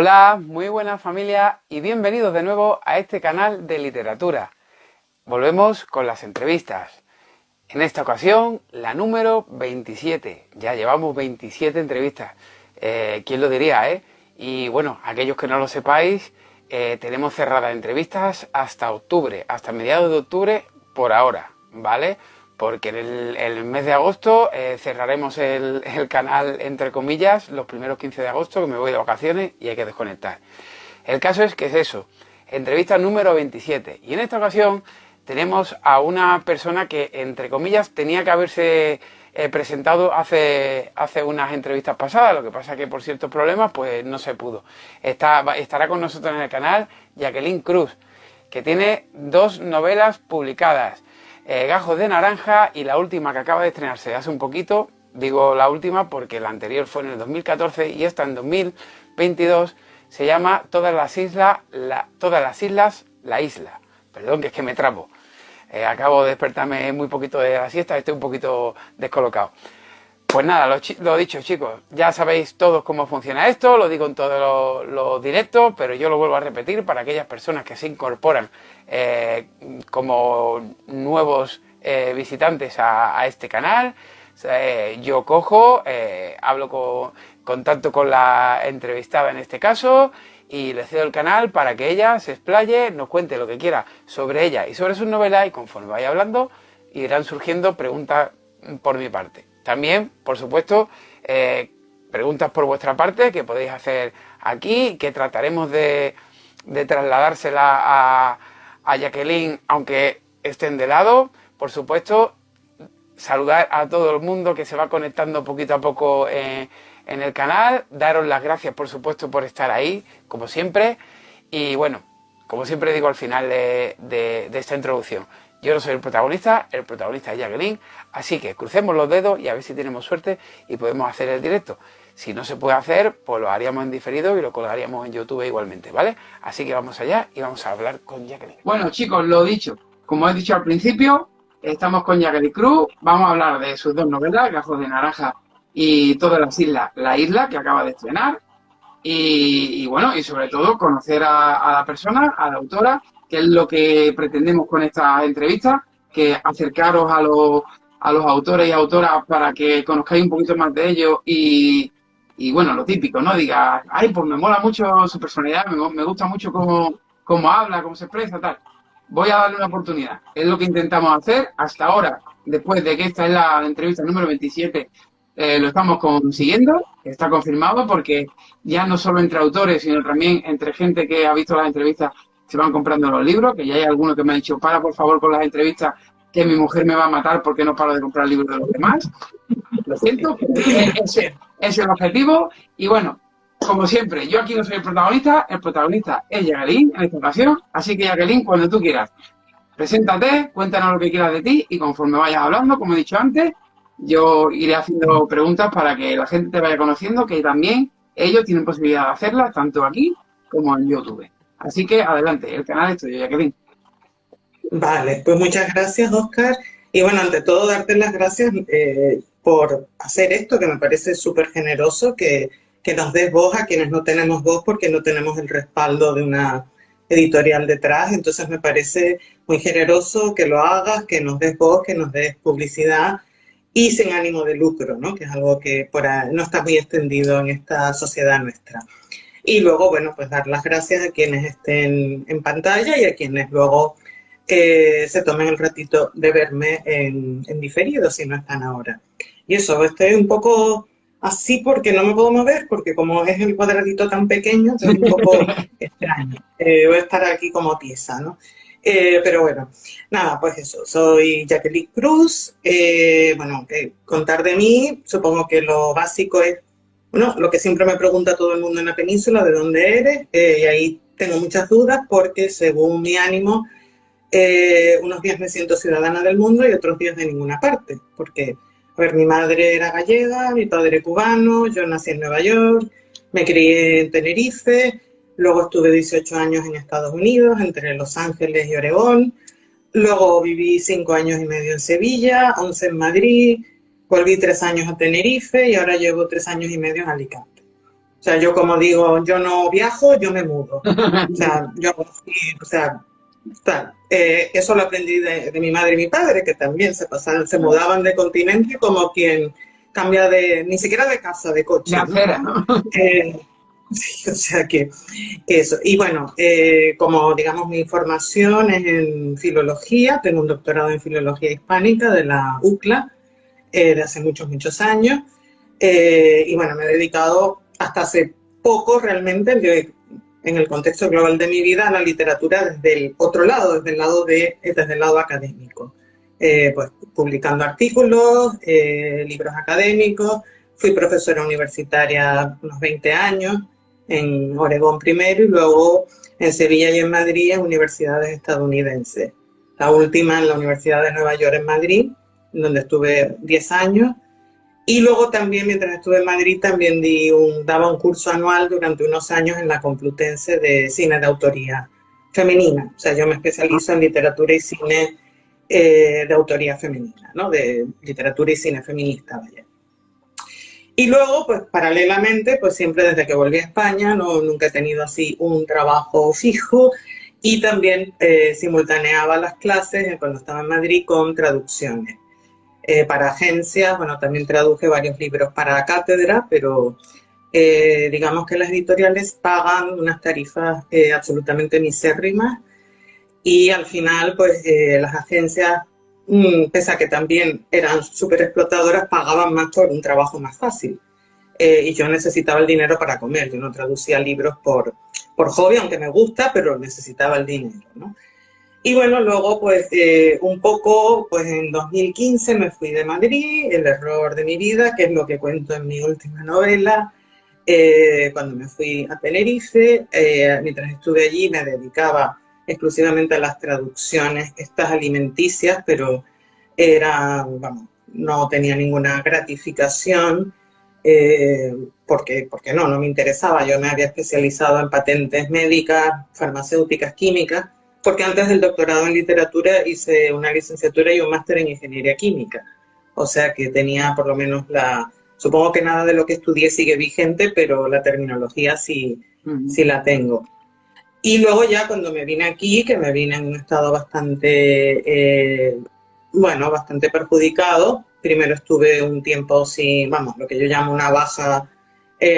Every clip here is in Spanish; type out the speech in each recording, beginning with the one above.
Hola, muy buenas familia y bienvenidos de nuevo a este canal de literatura. Volvemos con las entrevistas. En esta ocasión, la número 27. Ya llevamos 27 entrevistas. ¿Quién lo diría, eh? Y bueno, aquellos que no lo sepáis, tenemos cerradas entrevistas hasta octubre, hasta mediados de octubre por ahora, ¿vale? Porque en el mes de agosto cerraremos el canal, entre comillas, los primeros 15 de agosto, que me voy de vacaciones y hay que desconectar. El caso es que es eso, entrevista número 27. Y en esta ocasión tenemos a una persona que, entre comillas, tenía que haberse presentado hace unas entrevistas pasadas. Lo que pasa es que por ciertos problemas pues no se pudo. Estará con nosotros en el canal Jacqueline Cruz, que tiene 2 novelas publicadas. Gajos de Naranja y la última que acaba de estrenarse hace un poquito. Digo la última porque la anterior fue en el 2014 y esta en 2022. Se llama Todas las islas, la isla. Perdón, que es que me trapo. Acabo de despertarme muy poquito de la siesta, estoy un poquito descolocado. Pues nada, lo dicho, chicos, ya sabéis todos cómo funciona esto, lo digo en todos los directos, pero yo lo vuelvo a repetir para aquellas personas que se incorporan como nuevos visitantes a este canal. Yo cojo, hablo contacto con la entrevistada en este caso y le cedo el canal para que ella se explaye, nos cuente lo que quiera sobre ella y sobre sus novelas, y conforme vaya hablando irán surgiendo preguntas por mi parte. También, por supuesto, preguntas por vuestra parte que podéis hacer aquí, que trataremos de trasladársela a Jacqueline, aunque estén de lado. Por supuesto, saludar a todo el mundo que se va conectando poquito a poco en el canal, daros las gracias, por supuesto, por estar ahí, como siempre. Y bueno, como siempre digo al final de esta introducción, yo no soy el protagonista es Jacqueline, así que crucemos los dedos y a ver si tenemos suerte y podemos hacer el directo. Si no se puede hacer, pues lo haríamos en diferido y lo colgaríamos en YouTube igualmente, ¿vale? Así que vamos allá y vamos a hablar con Jacqueline. Bueno, chicos, lo dicho, como he dicho al principio, estamos con Jacqueline Cruz, vamos a hablar de sus 2 novelas, Gajos de Naranja y Todas las islas, la isla, que acaba de estrenar. Y bueno, y sobre todo conocer a la persona, a la autora, que es lo que pretendemos con esta entrevista, que acercaros a los autores y autoras para que conozcáis un poquito más de ellos y bueno, lo típico, ¿no? Diga, ay, pues me mola mucho su personalidad, me gusta mucho cómo habla, cómo se expresa, tal. Voy a darle una oportunidad. Es lo que intentamos hacer hasta ahora, después de que esta es la entrevista número 27, lo estamos consiguiendo, está confirmado, porque ya no solo entre autores, sino también entre gente que ha visto las entrevistas se van comprando los libros, que ya hay alguno que me ha dicho, para por favor con las entrevistas, que mi mujer me va a matar porque no paro de comprar libros de los demás. Lo siento, ese es el objetivo. Y bueno, como siempre, yo aquí no soy el protagonista es Jacqueline en esta ocasión, así que Jacqueline, cuando tú quieras, preséntate, cuéntanos lo que quieras de ti y conforme vayas hablando, como he dicho antes, yo iré haciendo preguntas para que la gente te vaya conociendo, que también ellos tienen posibilidad de hacerlas, tanto aquí como en YouTube. Así que adelante, el canal es tuyo, Jacqueline. Vale, pues muchas gracias, Oscar. Y bueno, ante todo, darte las gracias por hacer esto, que me parece súper generoso, que nos des voz a quienes no tenemos voz porque no tenemos el respaldo de una editorial detrás. Entonces me parece muy generoso que lo hagas, que nos des voz, que nos des publicidad y sin ánimo de lucro, ¿no? Que es algo que por ahí no está muy extendido en esta sociedad nuestra. Y luego, bueno, pues dar las gracias a quienes estén en pantalla y a quienes luego se tomen el ratito de verme en diferido si no están ahora. Y eso, estoy un poco así porque no me puedo mover, porque como es el cuadradito tan pequeño, es un poco extraño. Voy a estar aquí como pieza, ¿no? Pero bueno, nada, pues eso, soy Jacqueline Cruz. Bueno, contar de mí, supongo que lo básico es, bueno, lo que siempre me pregunta todo el mundo en la península, ¿de dónde eres? Y ahí tengo muchas dudas porque según mi ánimo, unos días me siento ciudadana del mundo y otros días de ninguna parte, porque, a ver, mi madre era gallega, mi padre cubano, yo nací en Nueva York, me crié en Tenerife, luego estuve 18 años en Estados Unidos, entre Los Ángeles y Oregón, luego viví 5 años y medio en Sevilla, 11 en Madrid, volví 3 años a Tenerife y ahora llevo 3 años y medio en Alicante. O sea, yo como digo, yo no viajo, yo me mudo. O sea, yo, o sea, tal. Eso lo aprendí de mi madre y mi padre, que también se pasaban, se mudaban de continente como quien cambia de, ni siquiera de casa, de De coche, ¿no? acera, ¿no? Sí, o sea que eso. Y bueno, como digamos mi formación es en filología, tengo un doctorado en filología hispánica de la UCLA de hace muchos, muchos años. Y bueno, me he dedicado hasta hace poco realmente en el contexto global de mi vida a la literatura desde el otro lado, desde el lado académico. Pues publicando artículos, libros académicos. Fui profesora universitaria unos 20 años en Oregón primero y luego en Sevilla y en Madrid en universidades estadounidenses. La última en la Universidad de Nueva York en Madrid, donde estuve 10 años. Y luego también, mientras estuve en Madrid, también daba un curso anual durante unos años en la Complutense de cine de autoría femenina. O sea, yo me especializo en literatura y cine de autoría femenina, ¿no? De literatura y cine feminista, vaya. Y luego, pues paralelamente, pues siempre desde que volví a España, nunca he tenido así un trabajo fijo y también simultaneaba las clases cuando estaba en Madrid con traducciones. Para agencias, bueno, también traduje varios libros para cátedra, pero digamos que las editoriales pagan unas tarifas absolutamente misérrimas y al final, pues las agencias, pese a que también eran súper explotadoras, pagaban más por un trabajo más fácil. Y yo necesitaba el dinero para comer, yo no traducía libros por hobby, aunque me gusta, pero necesitaba el dinero, ¿no? Y bueno, luego pues un poco, pues en 2015 me fui de Madrid, el error de mi vida, que es lo que cuento en mi última novela, cuando me fui a Tenerife. Mientras estuve allí me dedicaba exclusivamente a las traducciones, estas alimenticias, pero vamos, no tenía ninguna gratificación, porque no me interesaba. Yo me había especializado en patentes médicas, farmacéuticas, químicas, porque antes del doctorado en literatura hice una licenciatura y un máster en ingeniería química. O sea que tenía por lo menos supongo que nada de lo que estudié sigue vigente, pero la terminología sí la tengo. Y luego ya cuando me vine aquí, que me vine en un estado bastante, bastante perjudicado. Primero estuve un tiempo sin, vamos, lo que yo llamo una baja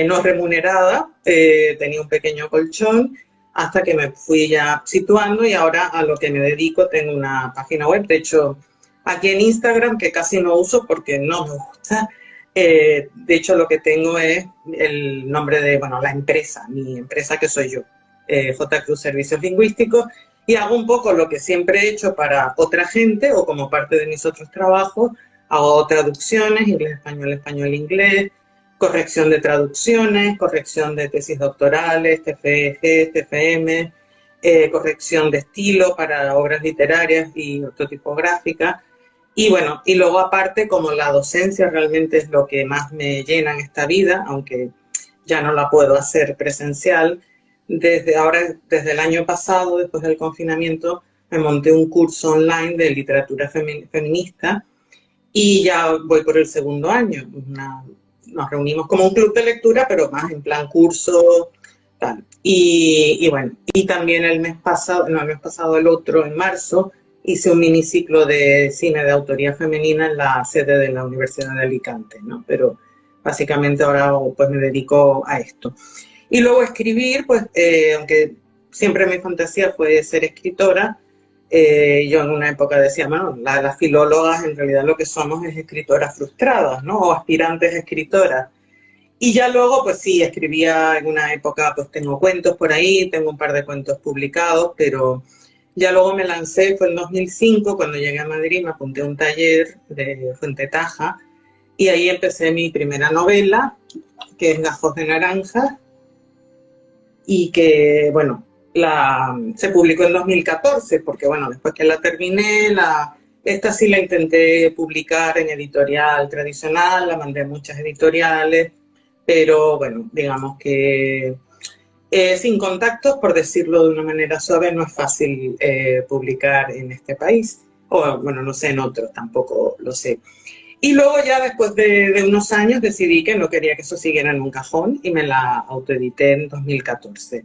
no remunerada, tenía un pequeño colchón, hasta que me fui ya situando y ahora a lo que me dedico tengo una página web. De hecho, aquí en Instagram, que casi no uso porque no me gusta, de hecho lo que tengo es el nombre de, la empresa, mi empresa que soy yo, J. Cruz Servicios Lingüísticos, y hago un poco lo que siempre he hecho para otra gente o como parte de mis otros trabajos. Hago traducciones, inglés, español, inglés, corrección de traducciones, corrección de tesis doctorales, TFG, TFM, corrección de estilo para obras literarias y ortotipográficas. Y bueno, y luego aparte, como la docencia realmente es lo que más me llena en esta vida, aunque ya no la puedo hacer presencial, desde el año pasado, después del confinamiento, me monté un curso online de literatura feminista y ya voy por el segundo año. Nos reunimos como un club de lectura, pero más en plan curso, tal. Y bueno, y también el mes pasado, el otro, en marzo, hice un miniciclo de cine de autoría femenina en la sede de la Universidad de Alicante, ¿no? Pero básicamente ahora pues me dedico a esto. Y luego escribir, pues, aunque siempre mi fantasía fue ser escritora, yo en una época decía, bueno, las filólogas en realidad lo que somos es escritoras frustradas, ¿no? O aspirantes escritoras. Y ya luego, pues sí, escribía en una época, pues tengo cuentos por ahí, tengo un par de cuentos publicados, pero ya luego me lancé, fue en 2005, cuando llegué a Madrid, me apunté a un taller de Fuente Taja, y ahí empecé mi primera novela, que es Gajos de Naranja, y que, bueno, se publicó en 2014, porque, bueno, después que la terminé, esta sí la intenté publicar en editorial tradicional, la mandé a muchas editoriales, pero, bueno, digamos que sin contactos, por decirlo de una manera suave, no es fácil publicar en este país, o, bueno, no sé, en otros tampoco lo sé. Y luego ya después de unos años decidí que no quería que eso siguiera en un cajón y me la autoedité en 2014.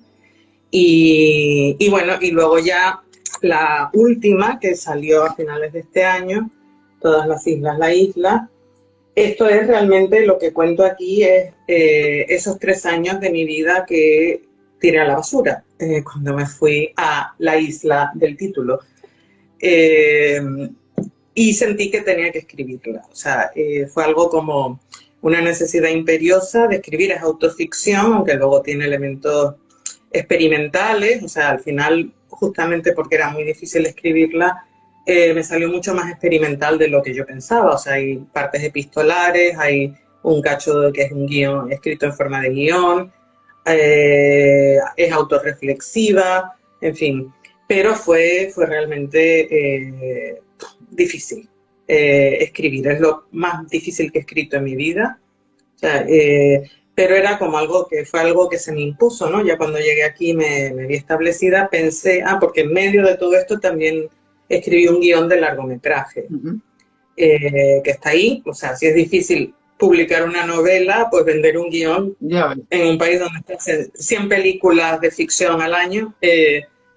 Y bueno, y luego ya la última que salió a finales de este año, Todas las islas, la isla. Esto es realmente lo que cuento aquí, es esos 3 años de mi vida que tiré a la basura cuando me fui a la isla del título. Eh, y sentí que tenía que escribirla. O sea, fue algo como una necesidad imperiosa de escribir. Es autoficción, aunque luego tiene elementos experimentales. O sea, al final, justamente porque era muy difícil escribirla, me salió mucho más experimental de lo que yo pensaba. O sea, hay partes epistolares, hay un cacho que es un guión escrito en forma de guión, es autorreflexiva, en fin. Pero fue realmente difícil escribir. Es lo más difícil que he escrito en mi vida. O sea, pero era como fue algo que se me impuso, ¿no? Ya cuando llegué aquí me vi establecida, pensé, porque en medio de todo esto también escribí un guión de largometraje, que está ahí. O sea, si es difícil publicar una novela, pues vender un guión en un país donde se hacen 100 películas de ficción al año,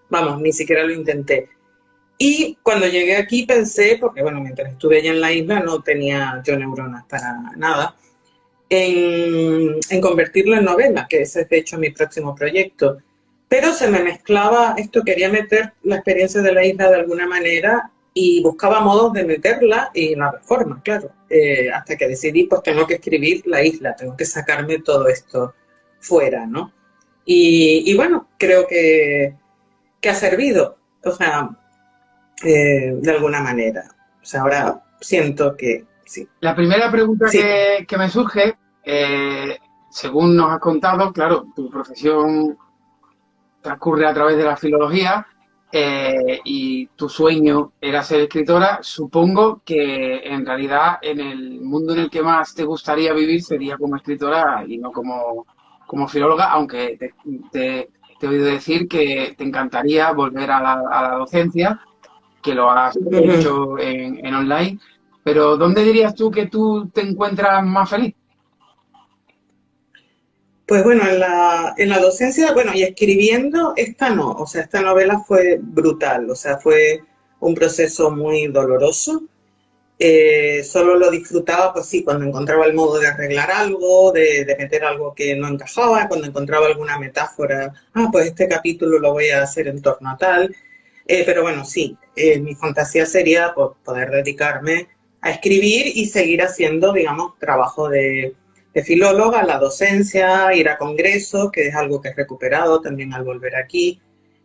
vamos, ni siquiera lo intenté. Y cuando llegué aquí pensé, porque bueno, mientras estuve allá en la isla no tenía yo neuronas para nada, en convertirlo en novela, que ese es de hecho mi próximo proyecto. Pero se me mezclaba esto, quería meter la experiencia de la isla de alguna manera y buscaba modos de meterla y no había forma, claro. Hasta que decidí, pues tengo que escribir la isla, tengo que sacarme todo esto fuera, ¿no? Y bueno, creo que ha servido, o sea, de alguna manera. O sea, ahora siento que sí. La primera pregunta que me surge, según nos has contado, claro, tu profesión transcurre a través de la filología y tu sueño era ser escritora. Supongo que en realidad en el mundo en el que más te gustaría vivir sería como escritora y no como filóloga, aunque te he oído decir que te encantaría volver a la docencia, que lo has hecho en online. Pero ¿dónde dirías tú que tú te encuentras más feliz? Pues bueno, en la docencia, bueno, y escribiendo, esta no, o sea, esta novela fue brutal, o sea, fue un proceso muy doloroso. Solo lo disfrutaba, pues sí, cuando encontraba el modo de arreglar algo, de meter algo que no encajaba, cuando encontraba alguna metáfora, pues este capítulo lo voy a hacer en torno a tal. Pero bueno, sí, mi fantasía sería pues, poder dedicarme a escribir y seguir haciendo, digamos, trabajo de filóloga, la docencia, ir a congresos, que es algo que he recuperado también al volver aquí,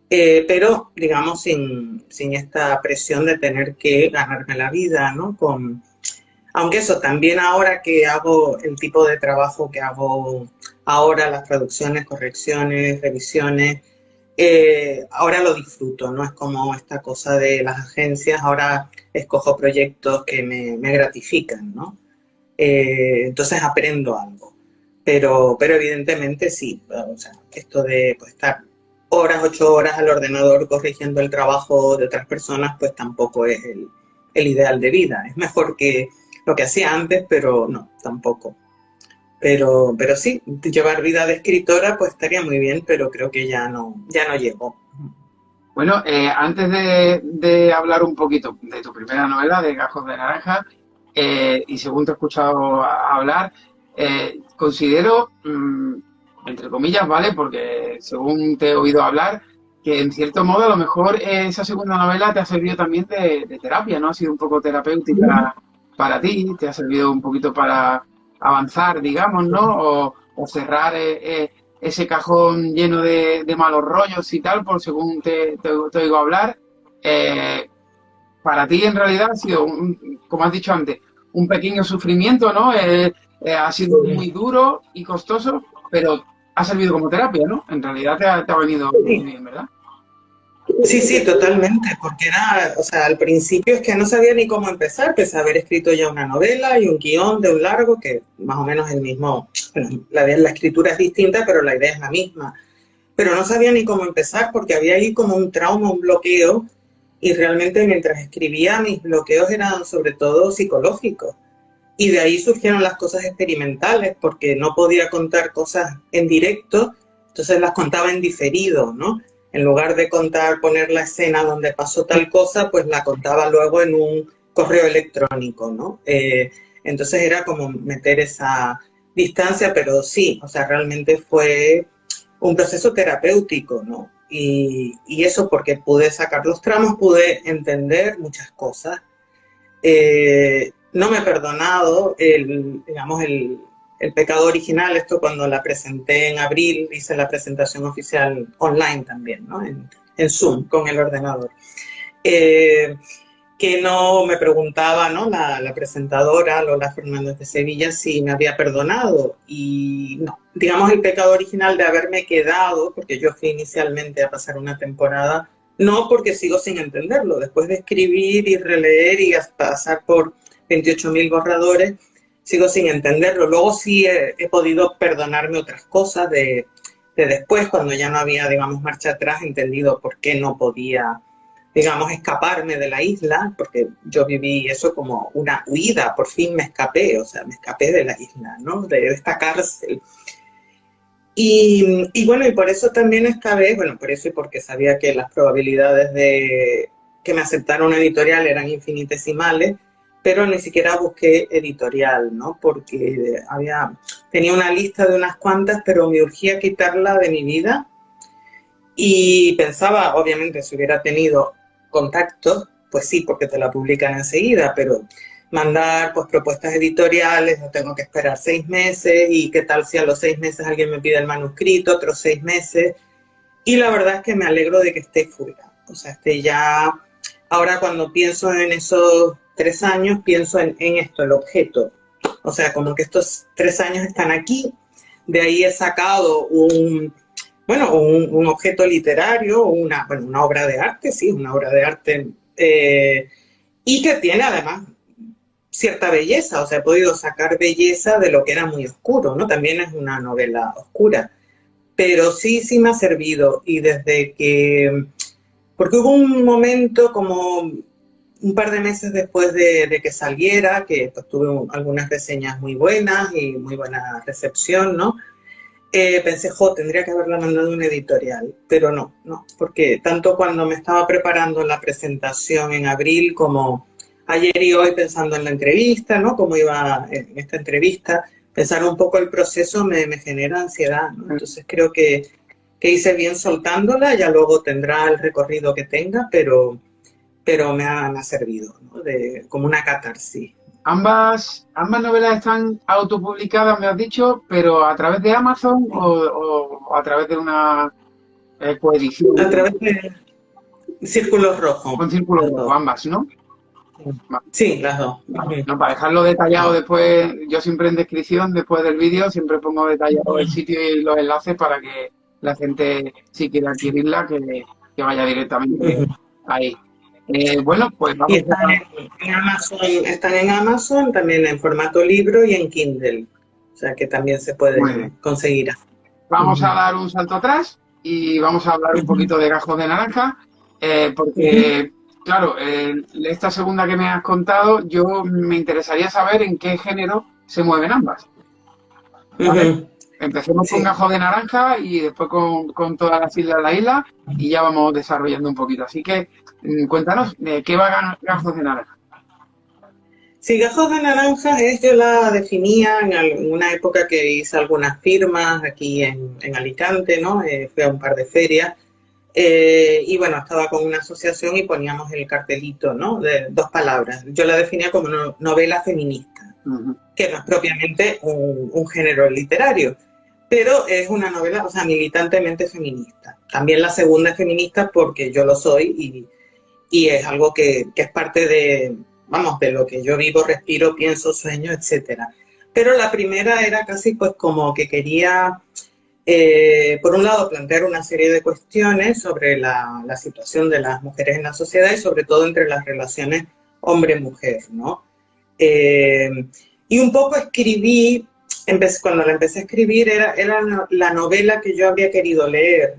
pero, digamos, sin esta presión de tener que ganarme la vida, ¿no? Aunque eso, también ahora que hago el tipo de trabajo que hago ahora, las traducciones, correcciones, revisiones, ahora lo disfruto, no es como esta cosa de las agencias, ahora escojo proyectos que me gratifican, ¿no? Entonces aprendo algo, pero evidentemente sí, o sea, esto de pues, estar 8 horas al ordenador corrigiendo el trabajo de otras personas, pues tampoco es el ideal de vida, es mejor que lo que hacía antes, pero no, tampoco. Pero sí, llevar vida de escritora pues estaría muy bien, pero creo que ya no llego. Bueno, antes de hablar un poquito de tu primera novela, de Gajos de Naranja, y según te he escuchado hablar, considero, entre comillas, ¿vale? Porque según te he oído hablar, que en cierto modo a lo mejor esa segunda novela te ha servido también de terapia, ¿no? Ha sido un poco terapéutica para ti, te ha servido un poquito para avanzar, digamos, ¿no? O cerrar ese cajón lleno de malos rollos y tal, por según te oigo hablar. Para ti en realidad ha sido, como has dicho antes, un pequeño sufrimiento, ¿no? Ha sido muy duro y costoso, pero ha servido como terapia, ¿no? En realidad te ha venido muy bien, ¿verdad? Sí, totalmente, porque o sea, al principio es que no sabía ni cómo empezar, pese a haber escrito ya una novela y un guión de un largo, que más o menos es el mismo, bueno, la escritura es distinta, pero la idea es la misma. Pero no sabía ni cómo empezar porque había ahí como un trauma, un bloqueo, y realmente mientras escribía mis bloqueos eran sobre todo psicológicos. Y de ahí surgieron las cosas experimentales, porque no podía contar cosas en directo, entonces las contaba en diferido, ¿no? En lugar de contar, poner la escena donde pasó tal cosa, pues la contaba luego en un correo electrónico, ¿no? Entonces era como meter esa distancia, pero sí, o sea, realmente fue un proceso terapéutico, ¿no? Y eso porque pude sacar los tramos, pude entender muchas cosas. No me he perdonado digamos, el pecado original, esto cuando la presenté en abril, hice la presentación oficial online también, ¿no? En Zoom, con el ordenador. Que no me preguntaba, ¿no? La presentadora, Lola Fernández de Sevilla, si me había perdonado. Y no, digamos, el pecado original de haberme quedado, porque yo fui inicialmente a pasar una temporada, no, porque sigo sin entenderlo. Después de escribir y releer y pasar por 28.000 borradores, sigo sin entenderlo. Luego sí he podido perdonarme otras cosas de después, cuando ya no había, digamos, marcha atrás, entendido por qué no podía, digamos, escaparme de la isla, porque yo viví eso como una huida, por fin me escapé, o sea, me escapé de la isla, ¿no? De esta cárcel. Y bueno, y por eso también esta vez, bueno, por eso y porque sabía que las probabilidades de que me aceptara una editorial eran infinitesimales, pero ni siquiera busqué editorial, ¿no? Porque tenía una lista de unas cuantas, pero me urgía quitarla de mi vida. Y pensaba, obviamente, si hubiera tenido contactos, pues sí, porque te la publican enseguida, pero mandar pues propuestas editoriales, no tengo que esperar 6 meses, y qué tal si a los 6 meses alguien me pide el manuscrito, otros 6 meses, y la verdad es que me alegro de que esté fuera, o sea, esté ya, ahora cuando pienso en esos 3 años, pienso en esto, el objeto, o sea, como que estos 3 años están aquí, de ahí he sacado un objeto literario, una obra de arte, sí, una obra de arte, y que tiene además cierta belleza, o sea, he podido sacar belleza de lo que era muy oscuro, ¿no? También es una novela oscura, pero sí me ha servido, y porque hubo un momento como un par de meses después de que saliera, que pues, tuve algunas reseñas muy buenas y muy buena recepción, ¿no? Pensé, tendría que haberla mandado a una editorial, pero no, porque tanto cuando me estaba preparando la presentación en abril como ayer y hoy pensando en la entrevista, ¿no? Cómo iba en esta entrevista, pensar un poco el proceso me genera ansiedad, ¿no? Entonces creo que hice bien soltándola, ya luego tendrá el recorrido que tenga, pero me ha servido, ¿no? Como una catarsis. Ambas novelas están autopublicadas, me has dicho, pero a través de Amazon o a través de una coedición. A través de Círculos Rojos. Con Círculos Rojos, ambas, ¿no? Sí, las dos. No, para dejarlo detallado después, yo siempre en descripción, después del vídeo, siempre pongo detallado el sitio y los enlaces para que la gente, si quiere adquirirla, que vaya directamente ahí. Bueno, pues vamos. Y están en Amazon, también en formato libro y en Kindle. O sea que también se pueden conseguir. Vamos a dar un salto atrás y vamos a hablar un poquito de Gajos de Naranja, porque, claro, esta segunda que me has contado, yo me interesaría saber en qué género se mueven ambas. ¿Vale? Empecemos con Gajos de Naranja y después con todas las islas de la isla y ya vamos desarrollando un poquito. Así que cuéntanos, ¿de qué va Gajos de Naranja? Sí, Gajos de Naranja yo la definía en una época que hice algunas firmas aquí en Alicante, ¿no? Fui a un par de ferias y bueno, estaba con una asociación y poníamos el cartelito, ¿no? De 2 palabras. Yo la definía como novela feminista, que no es propiamente un género literario, pero es una novela, o sea, militantemente feminista. También la segunda es feminista porque yo lo soy y es algo que es parte de lo que yo vivo, respiro, pienso, sueño, etcétera. Pero la primera era casi pues como que quería, por un lado, plantear una serie de cuestiones sobre la situación de las mujeres en la sociedad y sobre todo entre las relaciones hombre-mujer, ¿no? Y un poco escribí, cuando la empecé a escribir, era la novela que yo habría querido leer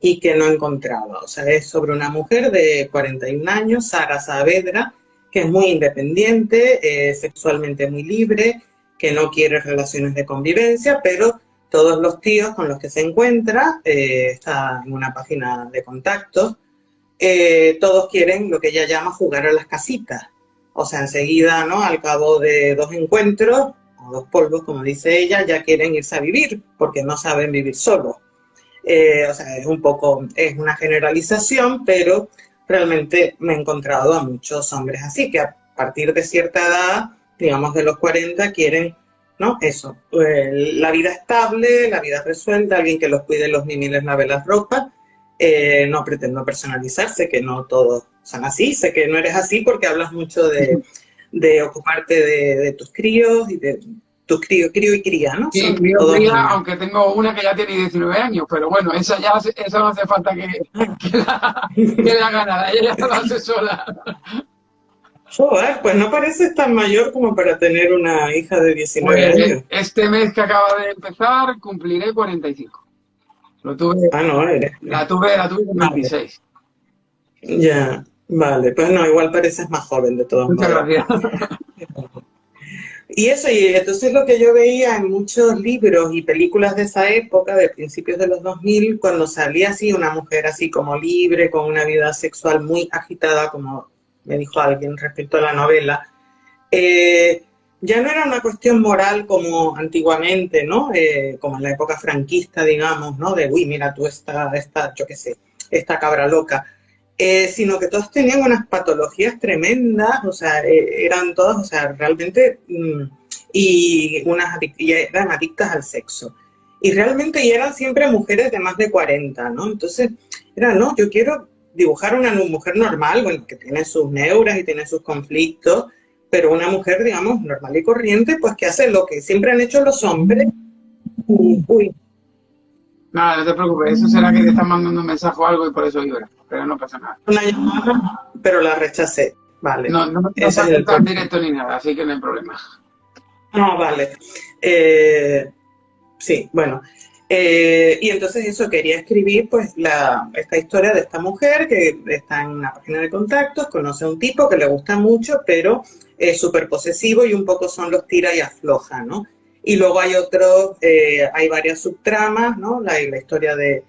y que no encontraba. O sea, es sobre una mujer de 41 años, Sara Saavedra, que es muy independiente, sexualmente muy libre, que no quiere relaciones de convivencia, pero todos los tíos con los que se encuentra, está en una página de contactos, todos quieren lo que ella llama jugar a las casitas. O sea, enseguida, ¿no? Al cabo de 2 encuentros, o 2 polvos, como dice ella, ya quieren irse a vivir, porque no saben vivir solos. O sea, es un poco, es una generalización, pero realmente me he encontrado a muchos hombres así, que a partir de cierta edad, digamos de los 40, quieren, ¿no? Eso, la vida estable, la vida resuelta, alguien que los cuide los niños y les lave las ropas. No pretendo personalizar, sé que no todos son así, sé que no eres así porque hablas mucho de ocuparte de tus críos y de tus crío y cría, ¿no? Sí, Son crío, todos cría, niños. aunque tengo una que ya tiene 19 años, pero bueno, esa ya, eso no hace falta que la ganara, ella ya lo hace sola. Joder, pues no pareces tan mayor como para tener una hija de 19 Pues años. este mes que acaba de empezar cumpliré 45. Lo tuve, Ah, no, eres. la tuve con Vale, 26. ya, vale. Pues no, igual pareces más joven de todos Muchas modos. gracias. Y eso, y entonces lo que yo veía en muchos libros y películas de esa época, de principios de los 2000, cuando salía así una mujer así como libre, con una vida sexual muy agitada, como me dijo alguien respecto a la novela, eh, ya no era una cuestión moral como antiguamente, ¿no? Como en la época franquista, digamos, ¿no? De, uy, mira tú esta, yo qué sé, esta cabra loca. Sino que todos tenían unas patologías tremendas, o sea, eran todas, o sea, realmente, y eran adictas al sexo. Y realmente y eran siempre mujeres de más de 40, ¿no? Entonces, era, no, yo quiero dibujar una mujer normal, bueno, que tiene sus neuras y tiene sus conflictos, pero una mujer, digamos, normal y corriente, pues que hace lo que siempre han hecho los hombres. Uy, Nada, no te preocupes, eso será que te están mandando un mensaje o algo y por eso llora, pero no pasa nada. una llamada, pero la rechacé. Vale, No, no, no se ese es el acepta en problema. directo ni nada, así que no hay problema. No, vale. Eh, sí, bueno. Y entonces eso, quería escribir pues esta historia de esta mujer que está en una página de contactos, conoce a un tipo que le gusta mucho, pero es súper posesivo y un poco son los tira y afloja, ¿no? Y luego hay otros, hay varias subtramas, ¿no? La historia de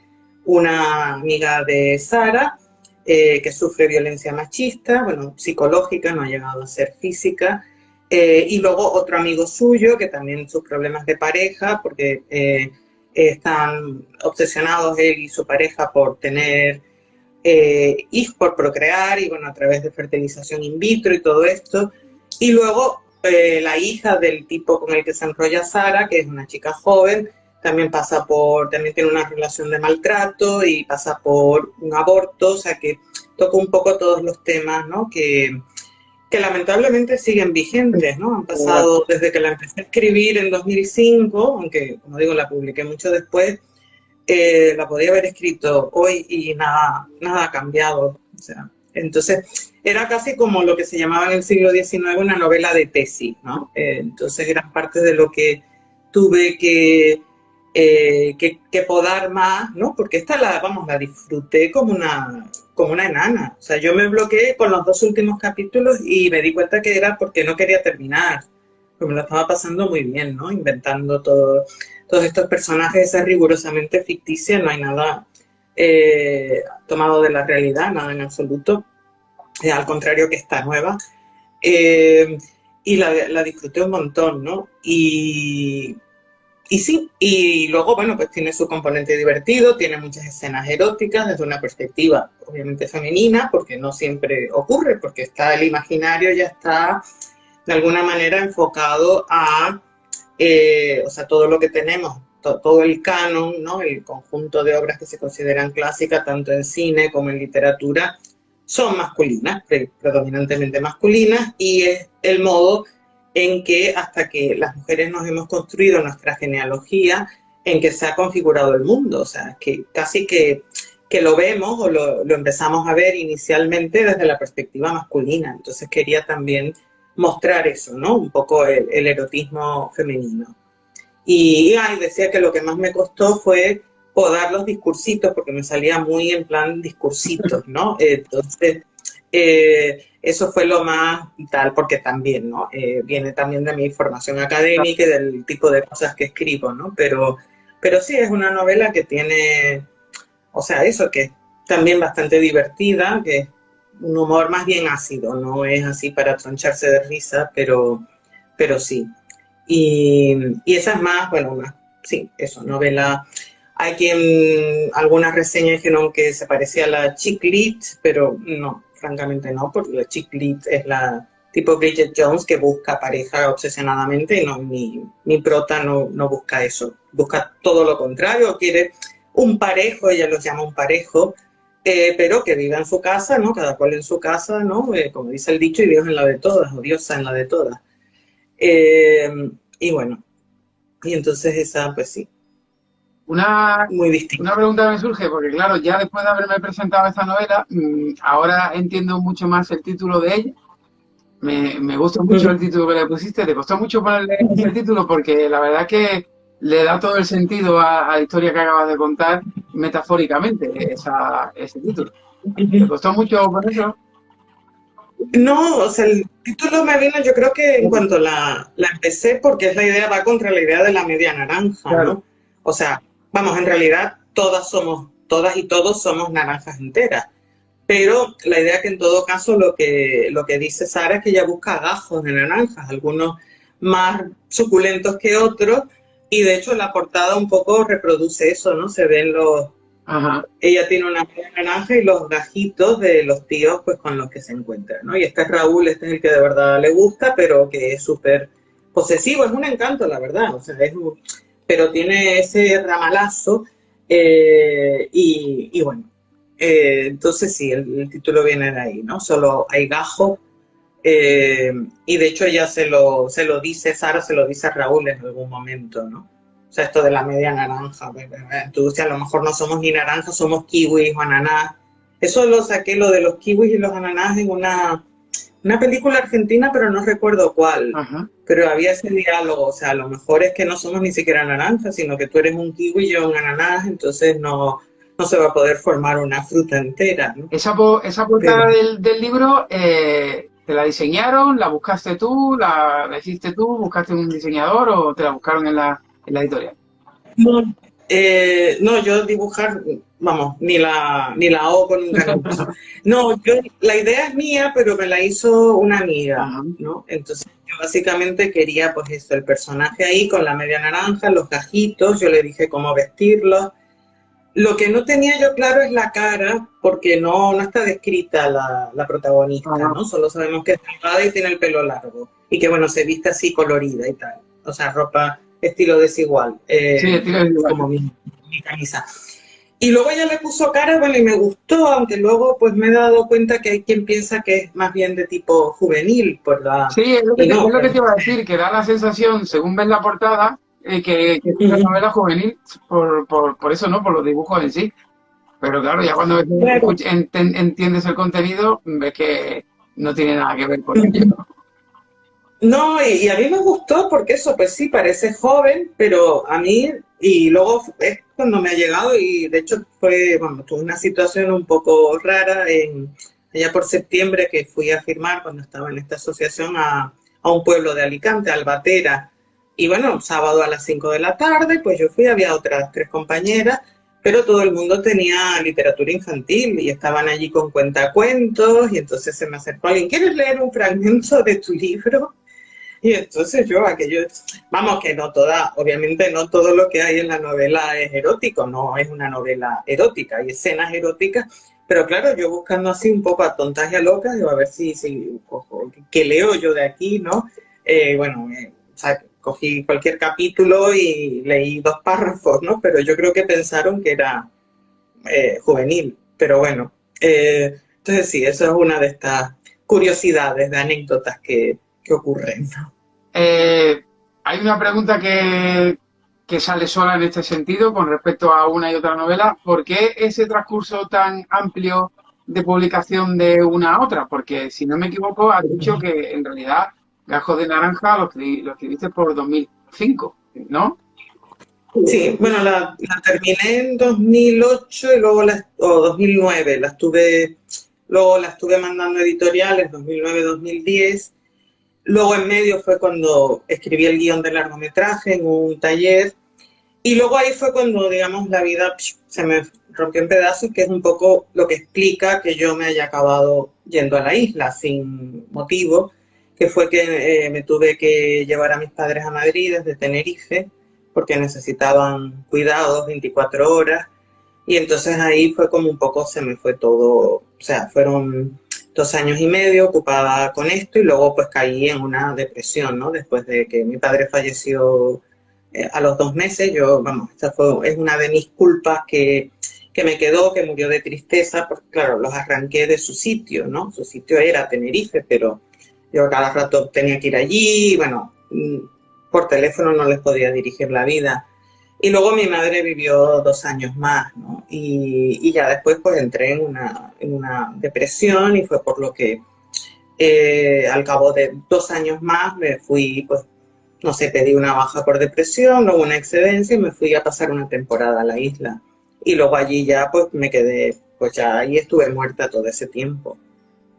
una amiga de Sara, que sufre violencia machista, bueno, psicológica, no ha llegado a ser física, y luego otro amigo suyo que también sus problemas de pareja, porque están obsesionados él y su pareja por tener hijos, por procrear, y bueno, a través de fertilización in vitro y todo esto. Y luego la hija del tipo con el que se enrolla Sara, que es una chica joven, también tiene una relación de maltrato y pasa por un aborto, o sea que toca un poco todos los temas, ¿no? Que lamentablemente siguen vigentes, ¿no? Han pasado desde que la empecé a escribir en 2005, aunque, como digo, la publiqué mucho después, la podía haber escrito hoy y nada ha cambiado. O sea, entonces, era casi como lo que se llamaba en el siglo XIX una novela de tesis, ¿no? Entonces, eran parte de lo que tuve que podar más, ¿no? Porque la disfruté como una enana. O sea, yo me bloqueé con los 2 últimos capítulos y me di cuenta que era porque no quería terminar, porque me lo estaba pasando muy bien, ¿no? Inventando todos estos personajes, es rigurosamente ficticia, no hay nada tomado de la realidad, nada en absoluto, al contrario que esta nueva. Y la disfruté un montón, ¿no? Y sí, y luego, bueno, pues tiene su componente divertido, tiene muchas escenas eróticas desde una perspectiva obviamente femenina, porque no siempre ocurre, porque el imaginario ya está de alguna manera enfocado a, o sea, todo lo que tenemos, todo el canon, ¿no? El conjunto de obras que se consideran clásicas, tanto en cine como en literatura, son masculinas, predominantemente masculinas, y es el modo en que hasta que las mujeres nos hemos construido nuestra genealogía, en que se ha configurado el mundo, o sea, que casi que lo vemos o lo empezamos a ver inicialmente desde la perspectiva masculina. Entonces quería también mostrar eso, ¿no? Un poco el erotismo femenino. Y decía que lo que más me costó fue podar los discursitos, porque me salía muy en plan discursitos, ¿no? Entonces, Eso fue lo más tal, porque también, ¿no? Viene también de mi formación académica y del tipo de cosas que escribo, ¿no? Pero sí, es una novela que tiene, o sea, eso, que es también bastante divertida, que es un humor más bien ácido, no es así para troncharse de risa, pero sí. Y esa es más, bueno, más, sí, eso, novela. Hay quien, algunas reseñas dijeron que se parecía a la chick lit, pero no, francamente no, porque la chick lit es la tipo Bridget Jones que busca pareja obsesionadamente y no, mi prota no busca eso, busca todo lo contrario, quiere un parejo, ella los llama un parejo, pero que viva en su casa, ¿no? Cada cual en su casa, ¿no? Como dice el dicho, y Dios en la de todas, o Diosa en la de todas. Eh, y bueno, y entonces esa, pues sí, Una, muy distinta. una pregunta me surge, porque claro, ya después de haberme presentado esta novela, ahora entiendo mucho más el título de ella. Me gusta mucho el título que le pusiste. ¿Te costó mucho ponerle ese título? Porque la verdad que le da todo el sentido a la historia que acabas de contar metafóricamente, ese título. ¿Te costó mucho por eso? No, o sea, el título me vino, yo creo que en cuanto la empecé, porque es la idea, va contra la idea de la media naranja, Claro. ¿no? O sea, vamos, en realidad todas y todos somos naranjas enteras. Pero la idea que en todo caso lo que dice Sara es que ella busca gajos de naranjas, algunos más suculentos que otros, y de hecho la portada un poco reproduce eso, ¿no? Se ven Ajá. ella tiene una media naranja y los gajitos de los tíos pues con los que se encuentra, ¿no? Y este es Raúl, este es el que de verdad le gusta, pero que es súper posesivo, es un encanto, la verdad, o sea, pero tiene ese ramalazo y bueno, entonces sí, el título viene de ahí, ¿no? Solo hay gajo y de hecho ella se lo dice, Sara se lo dice a Raúl en algún momento, ¿no? O sea, esto de la media naranja, tú, si a lo mejor no somos ni naranjas, somos kiwis o ananás. Eso lo saqué, lo de los kiwis y los ananás, en una película argentina, pero no recuerdo cuál. Ajá. Pero había ese diálogo, o sea, a lo mejor es que no somos ni siquiera naranjas, sino que tú eres un kiwi y yo un ananás, entonces no se va a poder formar una fruta entera, ¿no? Esa portada Pero del libro, ¿te la diseñaron? ¿La buscaste tú? ¿La hiciste tú? ¿Buscaste un diseñador o te la buscaron en la editorial? no, no, yo dibujar, vamos, ni la hago con un canuto. No, la idea es mía, pero me la hizo una amiga, Ajá. ¿no? Entonces, yo básicamente quería, pues, esto, el personaje ahí con la media naranja, los gajitos, yo le dije cómo vestirlos. Lo que no tenía yo claro es la cara, porque no está descrita la protagonista, Ajá. ¿no? Solo sabemos que es delgada y tiene el pelo largo, y que, bueno, se viste así colorida y tal. O sea, ropa estilo desigual, Sí, estilo individual. como mi camisa. Y luego ella le puso cara, bueno, y me gustó, aunque luego pues me he dado cuenta que hay quien piensa que es más bien de tipo juvenil, por la... Sí, es lo que Y te, no, es lo que te iba a decir, que da la sensación, según ves la portada, que es una novela juvenil por eso, ¿no? Por los dibujos en sí. Pero claro, ya cuando claro. entiendes el contenido, ves que no tiene nada que ver con ello. No, y a mí me gustó porque eso, pues sí, parece joven, pero a mí, y luego es cuando me ha llegado, y de hecho fue, bueno, tuve una situación un poco rara allá por septiembre que fui a firmar cuando estaba en esta asociación a un pueblo de Alicante, Albatera, y bueno, sábado a las 5 de la tarde, pues yo fui, había otras tres compañeras, pero todo el mundo tenía literatura infantil y estaban allí con cuentacuentos, y entonces se me acercó alguien, ¿quieres leer un fragmento de tu libro? Y entonces yo, vamos, que no toda, obviamente no todo lo que hay en la novela es erótico, no es una novela erótica, hay escenas eróticas, pero claro, yo buscando así un poco a tontas y a locas, digo, a ver si ojo, ¿qué leo yo de aquí, no? Bueno, o sea, cogí cualquier capítulo y leí 2 párrafos, ¿no? Pero yo creo que pensaron que era juvenil, pero bueno. Entonces sí, eso es una de estas curiosidades, de anécdotas que ocurren, ¿no? Eh, Hay una pregunta que sale sola en este sentido con respecto a una y otra novela. ¿Por qué ese transcurso tan amplio de publicación de una a otra? Porque, si no me equivoco, has dicho que en realidad Gajos de Naranja lo escribiste por 2005, ¿no? Sí, bueno, la terminé en 2008 y luego o 2009, la estuve luego la estuve mandando a editoriales 2009-2010, luego en medio fue cuando escribí el guión del largometraje en un taller, y luego ahí fue cuando, digamos, la vida se me rompió en pedazos, que es un poco lo que explica que yo me haya acabado yendo a la isla sin motivo, que fue que me tuve que llevar a mis padres a Madrid desde Tenerife, porque necesitaban cuidados 24 horas, y entonces ahí fue como un poco se me fue todo, o sea, fueron 2 años y medio ocupada con esto, y luego pues caí en una depresión, ¿no? Después de que mi padre falleció a los 2 meses, yo, vamos, esta es una de mis culpas que me quedó, que murió de tristeza, porque claro, los arranqué de su sitio, ¿no? Su sitio era Tenerife, pero yo cada rato tenía que ir allí, bueno, por teléfono no les podía dirigir la vida. Y luego mi madre vivió 2 años más, ¿no? Y ya después pues entré en una depresión, y fue por lo que al cabo de 2 años más me fui, pues, no sé, pedí una baja por depresión, luego una excedencia, y me fui a pasar una temporada a la isla. Y luego allí ya pues me quedé, pues ya ahí estuve muerta todo ese tiempo.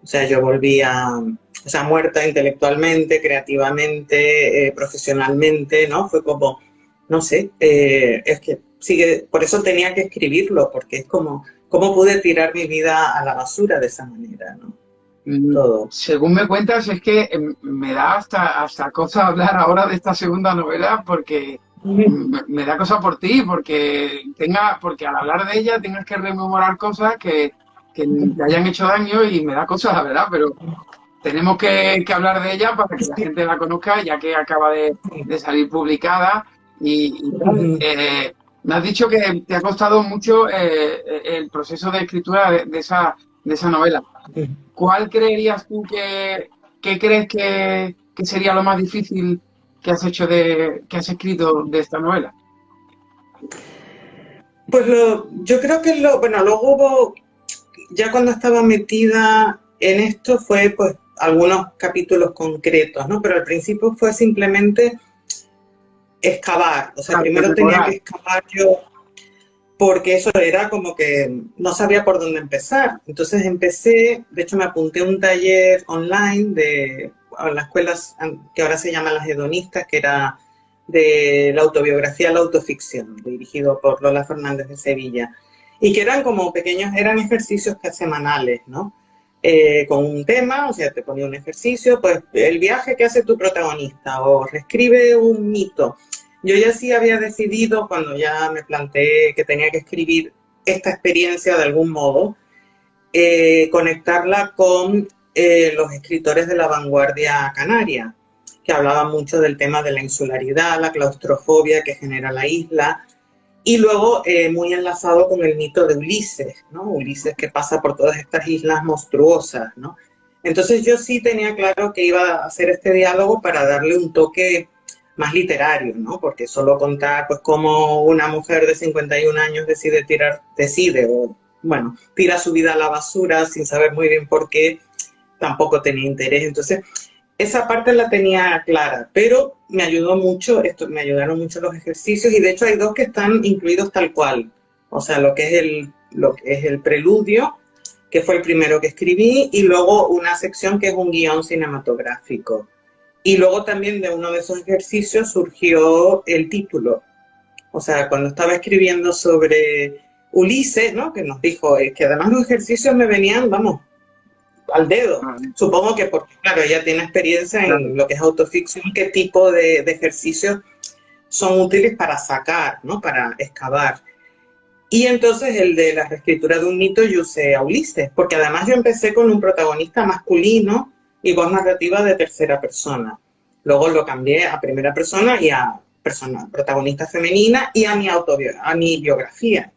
O sea, yo volví o sea, muerta intelectualmente, creativamente, profesionalmente, ¿no? Fue como, no sé, es que sigue, por eso tenía que escribirlo, porque es como, ¿cómo pude tirar mi vida a la basura de esa manera, ¿no? Todo. Según me cuentas, es que me da hasta cosa hablar ahora de esta segunda novela, porque me da cosa por ti, porque al hablar de ella tengas que rememorar cosas que te hayan hecho daño, y me da cosa, la verdad, pero tenemos que hablar de ella para que la gente la conozca, ya que acaba de salir publicada. Me has dicho que te ha costado mucho el proceso de escritura de esa novela. ¿Cuál creerías tú que crees que sería lo más difícil que que has escrito de esta novela? Pues yo creo que bueno, luego hubo, ya cuando estaba metida en esto fue pues algunos capítulos concretos, ¿no? Pero al principio fue simplemente excavar, o sea, primero tenía que excavar yo, porque eso era como que no sabía por dónde empezar. Entonces empecé, de hecho me apunté a un taller online a las escuelas que ahora se llaman las hedonistas, que era de la autobiografía a la autoficción, dirigido por Lola Fernández de Sevilla, y que eran como eran ejercicios semanales, ¿no? Con un tema, o sea, te ponía un ejercicio, pues el viaje que hace tu protagonista, o reescribe un mito. Yo ya sí había decidido, cuando ya me planteé que tenía que escribir esta experiencia de algún modo, conectarla con los escritores de la vanguardia canaria, que hablaban mucho del tema de la insularidad, la claustrofobia que genera la isla, y luego muy enlazado con el mito de Ulises, ¿no? Ulises que pasa por todas estas islas monstruosas, ¿no? Entonces yo sí tenía claro que iba a hacer este diálogo para darle un toque más literario, ¿no? Porque solo contar, pues, cómo una mujer de 51 años tira su vida a la basura sin saber muy bien por qué, tampoco tenía interés. Entonces, esa parte la tenía clara, pero me ayudaron mucho los ejercicios, y de hecho hay dos que están incluidos tal cual. O sea, lo que es el preludio, que fue el primero que escribí, y luego una sección que es un guión cinematográfico. Y luego también de uno de esos ejercicios surgió el título. O sea, cuando estaba escribiendo sobre Ulises, ¿no? Que nos dijo que además los ejercicios me venían, vamos, al dedo. Supongo que porque, claro, ella tiene experiencia en lo que es autoficción, qué tipo de ejercicios son útiles para sacar, ¿no? Para excavar. Y entonces el de la reescritura de un mito yo usé a Ulises, porque además yo empecé con un protagonista masculino y voz narrativa de tercera persona. Luego lo cambié a primera persona y a protagonista femenina, y a mi biografía,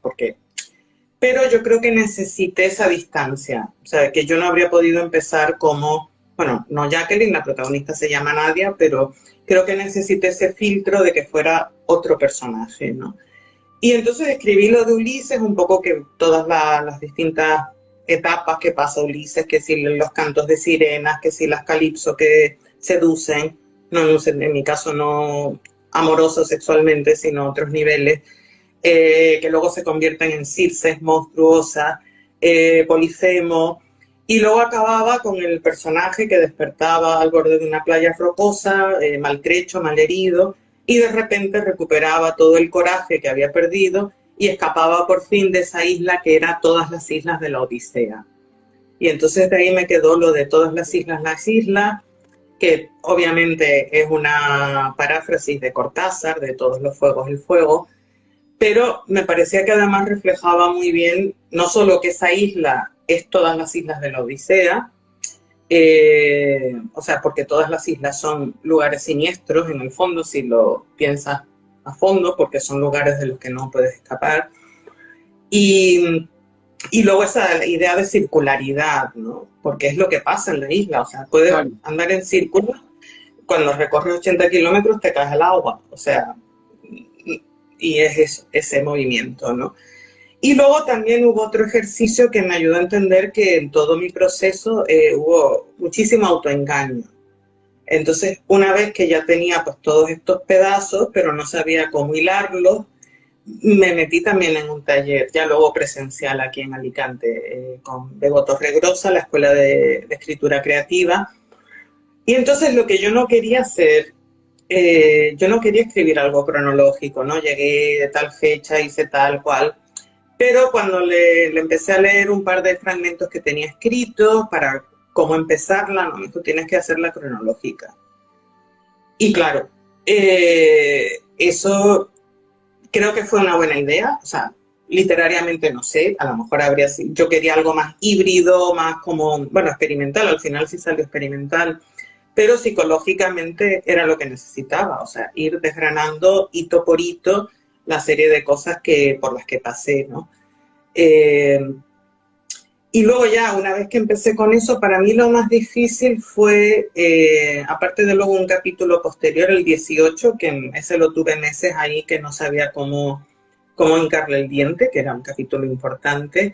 pero yo creo que necesité esa distancia. O sea, que yo no habría podido empezar como, bueno, no Jacqueline, la protagonista se llama Nadia, pero creo que necesité ese filtro de que fuera otro personaje, ¿no? Y entonces escribí lo de Ulises, un poco que todas las distintas etapas que pasa Ulises, que si los cantos de sirenas, que si las calipso que seducen, no, en mi caso no amoroso sexualmente, sino otros niveles, que luego se convierten en Circes monstruosas, Polifemo, Y luego acababa con el personaje que despertaba al borde de una playa rocosa, maltrecho, malherido, y de repente recuperaba todo el coraje que había perdido y escapaba por fin de esa isla que era todas las islas de la Odisea. Y entonces de ahí me quedó lo de todas las islas, que obviamente es una paráfrasis de Cortázar, de Todos los fuegos el fuego, pero me parecía que además reflejaba muy bien no solo que esa isla es todas las islas de la Odisea, o sea, porque todas las islas son lugares siniestros en el fondo, si lo piensas a fondo, porque son lugares de los que no puedes escapar. Y luego esa idea de circularidad, ¿no? Porque es lo que pasa en la isla, o sea, puedes andar en círculo, cuando recorres 80 kilómetros te caes al agua, o sea, y es eso, ese movimiento, ¿no? Y luego también hubo otro ejercicio que me ayudó a entender que en todo mi proceso hubo muchísimo autoengaño. Entonces, una vez que ya tenía pues todos estos pedazos, pero no sabía cómo hilarlos, me metí también en un taller, ya luego presencial aquí en Alicante, con Bego Torregrosa, la Escuela de Escritura Creativa. Y entonces lo que yo no quería hacer, yo no quería escribir algo cronológico, ¿no? Llegué de tal fecha, hice tal cual. Pero cuando le empecé a leer un par de fragmentos que tenía escritos para cómo empezarla, no, tú tienes que hacerla cronológica. Y claro, eso creo que fue una buena idea, o sea, literariamente no sé, a lo mejor habría sido, yo quería algo más híbrido, más como, bueno, experimental, al final sí salió experimental, pero psicológicamente era lo que necesitaba, o sea, ir desgranando hito por hito la serie de cosas por las que pasé, ¿no? Y luego ya, una vez que empecé con eso, para mí lo más difícil fue, aparte de luego un capítulo posterior, el 18, que ese lo tuve meses ahí que no sabía cómo hincarle el diente, que era un capítulo importante,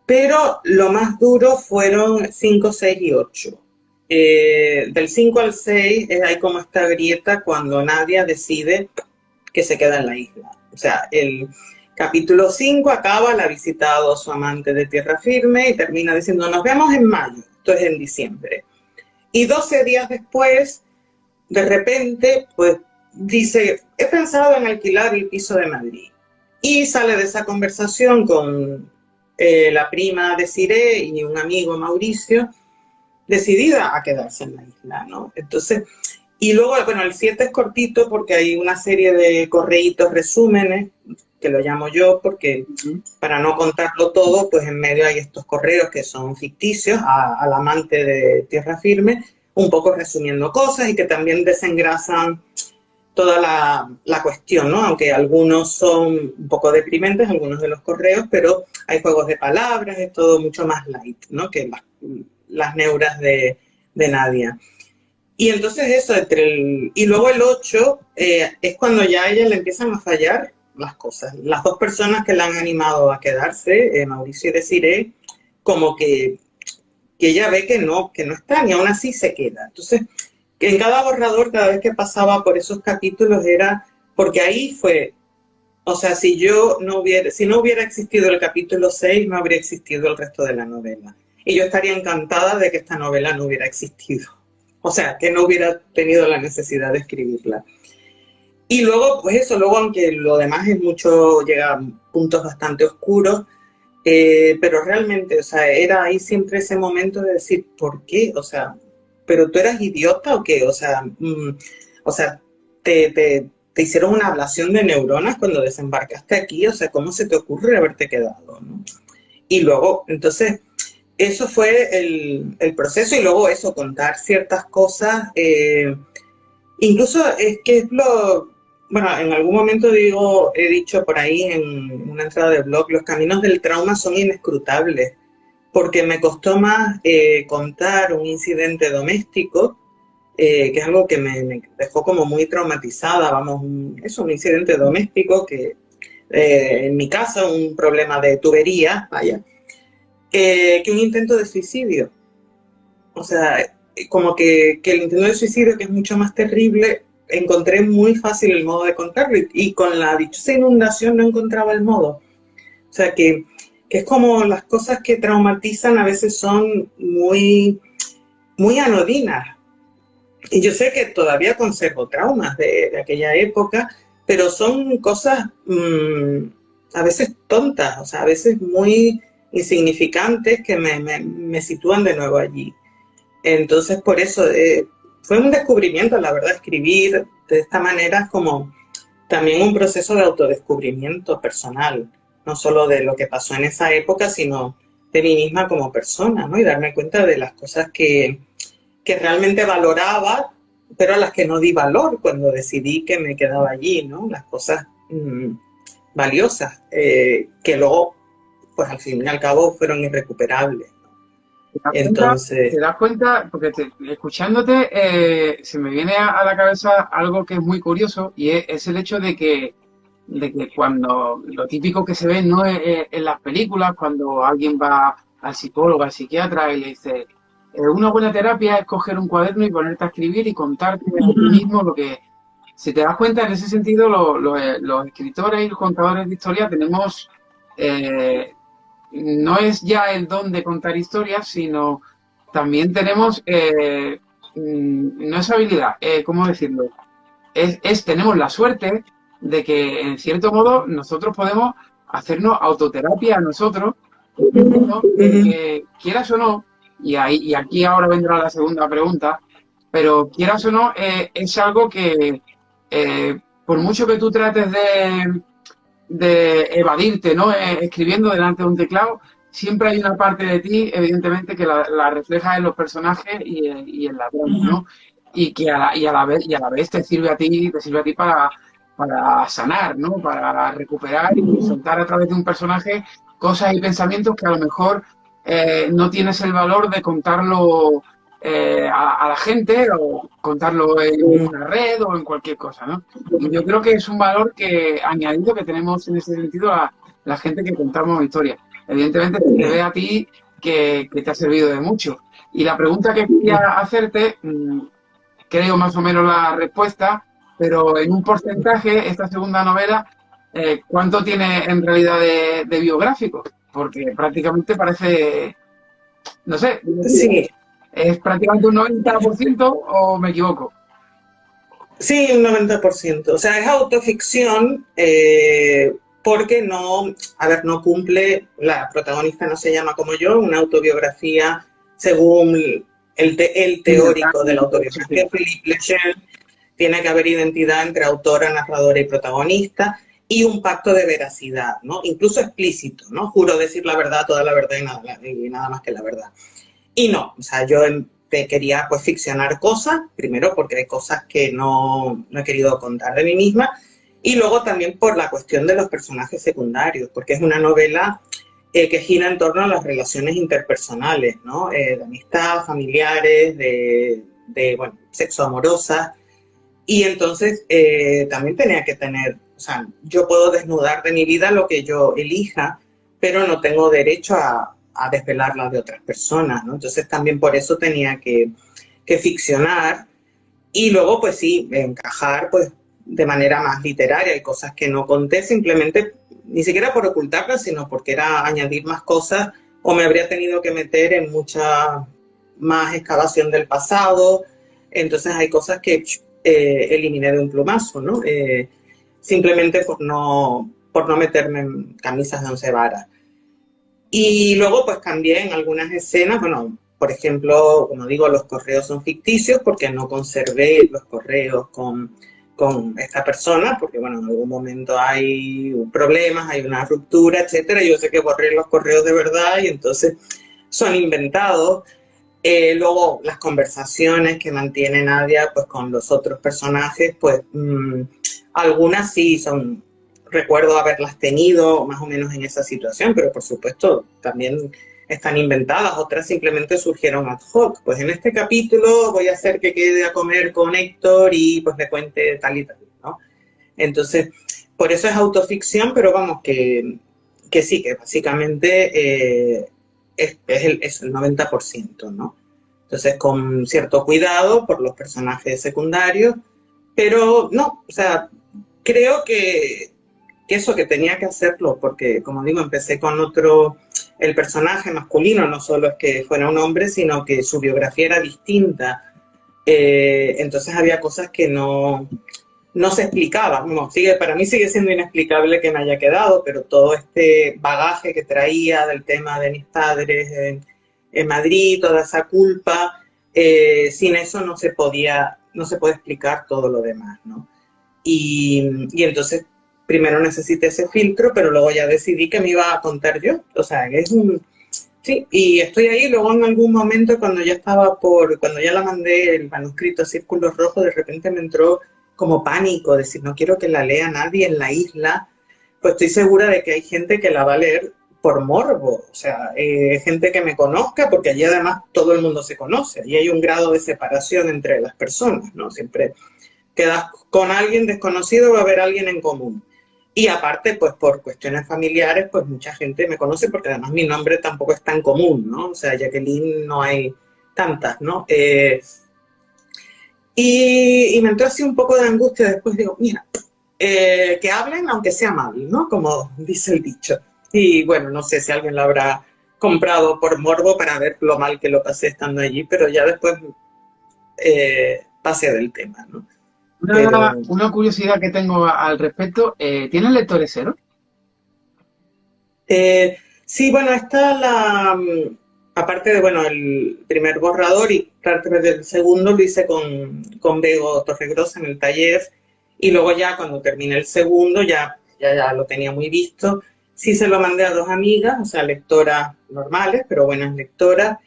pero lo más duro fueron 5, 6 y 8. Del 5 al 6 hay como esta grieta cuando Nadia decide que se queda en la isla. O sea, el capítulo 5 acaba, la ha visitado su amante de tierra firme y termina diciendo, nos vemos en mayo, esto es en diciembre. Y 12 días después, de repente, pues dice, he pensado en alquilar el piso de Madrid. Y sale de esa conversación con la prima de Siré y un amigo Mauricio, decidida a quedarse en la isla, ¿no? Entonces, y luego, bueno, el 7 es cortito porque hay una serie de correitos, resúmenes, que lo llamo yo, porque para no contarlo todo, pues en medio hay estos correos que son ficticios al amante de tierra firme, un poco resumiendo cosas y que también desengrasan toda la cuestión, ¿no? Aunque algunos son un poco deprimentes, algunos de los correos, pero hay juegos de palabras, es todo mucho más light, ¿no? Que las neuras de Nadia. Y entonces eso, y luego el 8 es cuando ya a ella le empiezan a fallar las cosas. Las dos personas que la han animado a quedarse, Mauricio y Desiree, como que ella ve que no están y aún así se queda. Entonces, que en cada borrador, cada vez que pasaba por esos capítulos era, porque ahí fue, o sea, si no hubiera existido el capítulo 6, no habría existido el resto de la novela. Y yo estaría encantada de que esta novela no hubiera existido. O sea, que no hubiera tenido la necesidad de escribirla. Y luego, pues eso, luego aunque lo demás es mucho, llega a puntos bastante oscuros, pero realmente, o sea, era ahí siempre ese momento de decir, ¿por qué? O sea, ¿pero tú eras idiota o qué? O sea, te hicieron una ablación de neuronas cuando desembarcaste aquí, o sea, ¿cómo se te ocurre haberte quedado, ¿no? Y luego, entonces, eso fue el proceso y luego eso, contar ciertas cosas, incluso es que es bueno, en algún momento he dicho por ahí en una entrada de blog, los caminos del trauma son inescrutables, porque me costó más contar un incidente doméstico, que es algo que me dejó como muy traumatizada, vamos, un incidente doméstico que en mi casa, un problema de tubería, vaya, que un intento de suicidio. O sea, como que el intento de suicidio, que es mucho más terrible, encontré muy fácil el modo de contarlo y con la dichosa inundación no encontraba el modo. O sea que que es como las cosas que traumatizan a veces son muy, muy anodinas. Y yo sé que todavía conservo traumas de aquella época, pero son cosas a veces tontas, o sea, a veces muy insignificantes que me sitúan de nuevo allí. Entonces, por eso fue un descubrimiento, la verdad, escribir de esta manera es como también un proceso de autodescubrimiento personal, no solo de lo que pasó en esa época, sino de mí misma como persona, ¿no? Y darme cuenta de las cosas que realmente valoraba, pero a las que no di valor cuando decidí que me quedaba allí, ¿no? Las cosas valiosas, que luego, pues al fin y al cabo, fueron irrecuperables. ¿Te das cuenta? Entonces, ¿Te das cuenta? Porque escuchándote se me viene a la cabeza algo que es muy curioso y es el hecho de que cuando lo típico que se ve no es en las películas, cuando alguien va al psicólogo, al psiquiatra y le dice, una buena terapia es coger un cuaderno y ponerte a escribir y contarte a ti mismo lo que... Si te das cuenta, en ese sentido, los escritores y los contadores de historia tenemos... no es ya el don de contar historias, sino también tenemos, no es habilidad, ¿cómo decirlo? Tenemos la suerte de que, en cierto modo, nosotros podemos hacernos autoterapia a nosotros, ¿no? Que quieras o no, y aquí ahora vendrá la segunda pregunta, pero quieras o no, es algo que, por mucho que tú trates de evadirte, ¿no? Escribiendo delante de un teclado, siempre hay una parte de ti, evidentemente, que la refleja en los personajes y en la trama, ¿no? Y que y a la vez te sirve a ti para sanar, ¿no? Para recuperar y soltar a través de un personaje cosas y pensamientos que a lo mejor no tienes el valor de contarlo a la gente o contarlo en una red o en cualquier cosa, ¿no? Y yo creo que es un valor que añadido que tenemos en ese sentido a la gente que contamos historias. Evidentemente se te ve a ti que te ha servido de mucho. Y la pregunta que quería hacerte, creo más o menos la respuesta, pero en un porcentaje, esta segunda novela, ¿cuánto tiene en realidad de biográfico? Porque prácticamente parece, no sé, sí, ¿es prácticamente un 90% o me equivoco? sí, un 90%. O sea, es autoficción porque no, a ver, no cumple, la protagonista no se llama como yo, una autobiografía según el teórico de la autobiografía, Philippe Lejeune, tiene que haber identidad entre autora, narradora y protagonista y un pacto de veracidad, ¿no? Incluso explícito, ¿no? Juro decir la verdad, toda la verdad y nada más que la verdad. Y no, o sea, yo quería pues ficcionar cosas, primero porque hay cosas que no he querido contar de mí misma, y luego también por la cuestión de los personajes secundarios, porque es una novela que gira en torno a las relaciones interpersonales, ¿no? De amistad, familiares, bueno, sexo amorosas, y entonces también tenía que tener, o sea, yo puedo desnudar de mi vida lo que yo elija, pero no tengo derecho a desvelarla de otras personas, ¿no? Entonces también por eso tenía que ficcionar y luego pues sí, encajar pues de manera más literaria. Hay cosas que no conté simplemente, ni siquiera por ocultarlas, sino porque era añadir más cosas o me habría tenido que meter en mucha más excavación del pasado. Entonces hay cosas que eliminé de un plumazo, ¿no? Simplemente por no meterme en camisas de once varas. Y luego pues cambié en algunas escenas, bueno, por ejemplo, como digo, los correos son ficticios porque no conservé los correos con esta persona, porque bueno, en algún momento hay problemas, hay una ruptura, etcétera. Yo sé que borré los correos de verdad y entonces son inventados. Luego las conversaciones que mantiene Nadia pues con los otros personajes, pues algunas sí son, recuerdo haberlas tenido más o menos en esa situación, pero por supuesto también están inventadas, otras simplemente surgieron ad hoc. Pues en este capítulo voy a hacer que quede a comer con Héctor y pues me cuente tal y tal, ¿no? Entonces, por eso es autoficción, pero vamos, que sí, que básicamente es el 90%, ¿no? Entonces, con cierto cuidado por los personajes secundarios, pero no, o sea, creo que eso, que tenía que hacerlo, porque como digo, empecé con otro, el personaje masculino, no solo es que fuera un hombre, sino que su biografía era distinta. Entonces había cosas que no se explicaban. Bueno, para mí sigue siendo inexplicable que me haya quedado, pero todo este bagaje que traía del tema de mis padres en Madrid, toda esa culpa, sin eso no se puede explicar todo lo demás, ¿no? Y entonces primero necesité ese filtro, pero luego ya decidí que me iba a contar yo. O sea, es un... Sí, y estoy ahí, luego en algún momento cuando cuando ya la mandé el manuscrito a Círculos Rojos, de repente me entró como pánico, decir, no quiero que la lea nadie en la isla, pues estoy segura de que hay gente que la va a leer por morbo, o sea, gente que me conozca, porque allí además todo el mundo se conoce, y hay un grado de separación entre las personas, ¿no? Siempre quedas con alguien desconocido, va a haber alguien en común. Y aparte, pues por cuestiones familiares, pues mucha gente me conoce porque además mi nombre tampoco es tan común, ¿no? O sea, Jacqueline no hay tantas, ¿no? Y me entró así un poco de angustia. Después digo, mira, que hablen aunque sea mal, ¿no? Como dice el dicho. Y bueno, no sé si alguien lo habrá comprado por morbo para ver lo mal que lo pasé estando allí, pero ya después pasé del tema, ¿no? Pero... Una curiosidad que tengo al respecto, ¿tienes lectores cero? Sí, bueno, aparte de, bueno, el primer borrador y parte del segundo lo hice con Bego Torregrosa en el taller, y luego ya cuando terminé el segundo ya lo tenía muy visto. Sí se lo mandé a dos amigas, o sea, lectoras normales, pero buenas lectoras,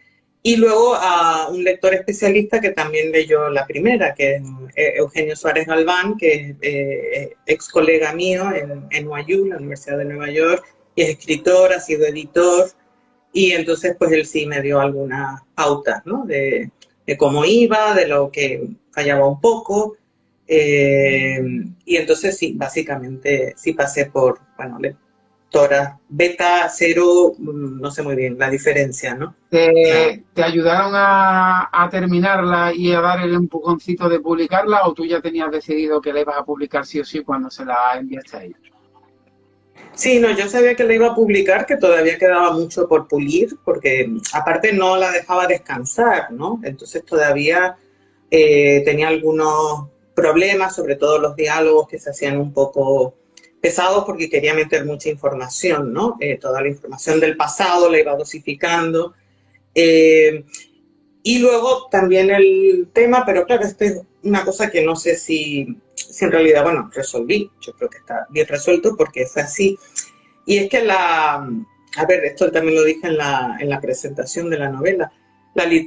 y luego a un lector especialista que también leyó la primera, que es Eugenio Suárez Galván, que es ex colega mío en NYU, la Universidad de Nueva York, y es escritor, ha sido editor, y entonces pues él sí me dio algunas pautas, ¿no? De cómo iba, de lo que fallaba un poco, y entonces sí, básicamente sí pasé por, bueno, lectoras beta, cero, no sé muy bien la diferencia, ¿no? ¿Te ayudaron a terminarla y a dar el empujoncito de publicarla, o tú ya tenías decidido que la ibas a publicar sí o sí cuando se la enviaste a ellos? Sí, no, yo sabía que la iba a publicar, que todavía quedaba mucho por pulir, porque aparte no la dejaba descansar, ¿no? Entonces todavía tenía algunos problemas, sobre todo los diálogos que se hacían un poco pesados porque quería meter mucha información, ¿no? Toda la información del pasado la iba dosificando. Y luego también el tema, pero claro, esto es una cosa que no sé si en realidad, bueno, resolví. Yo creo que está bien resuelto porque fue así. Y es que a ver, esto también lo dije en la presentación de la novela,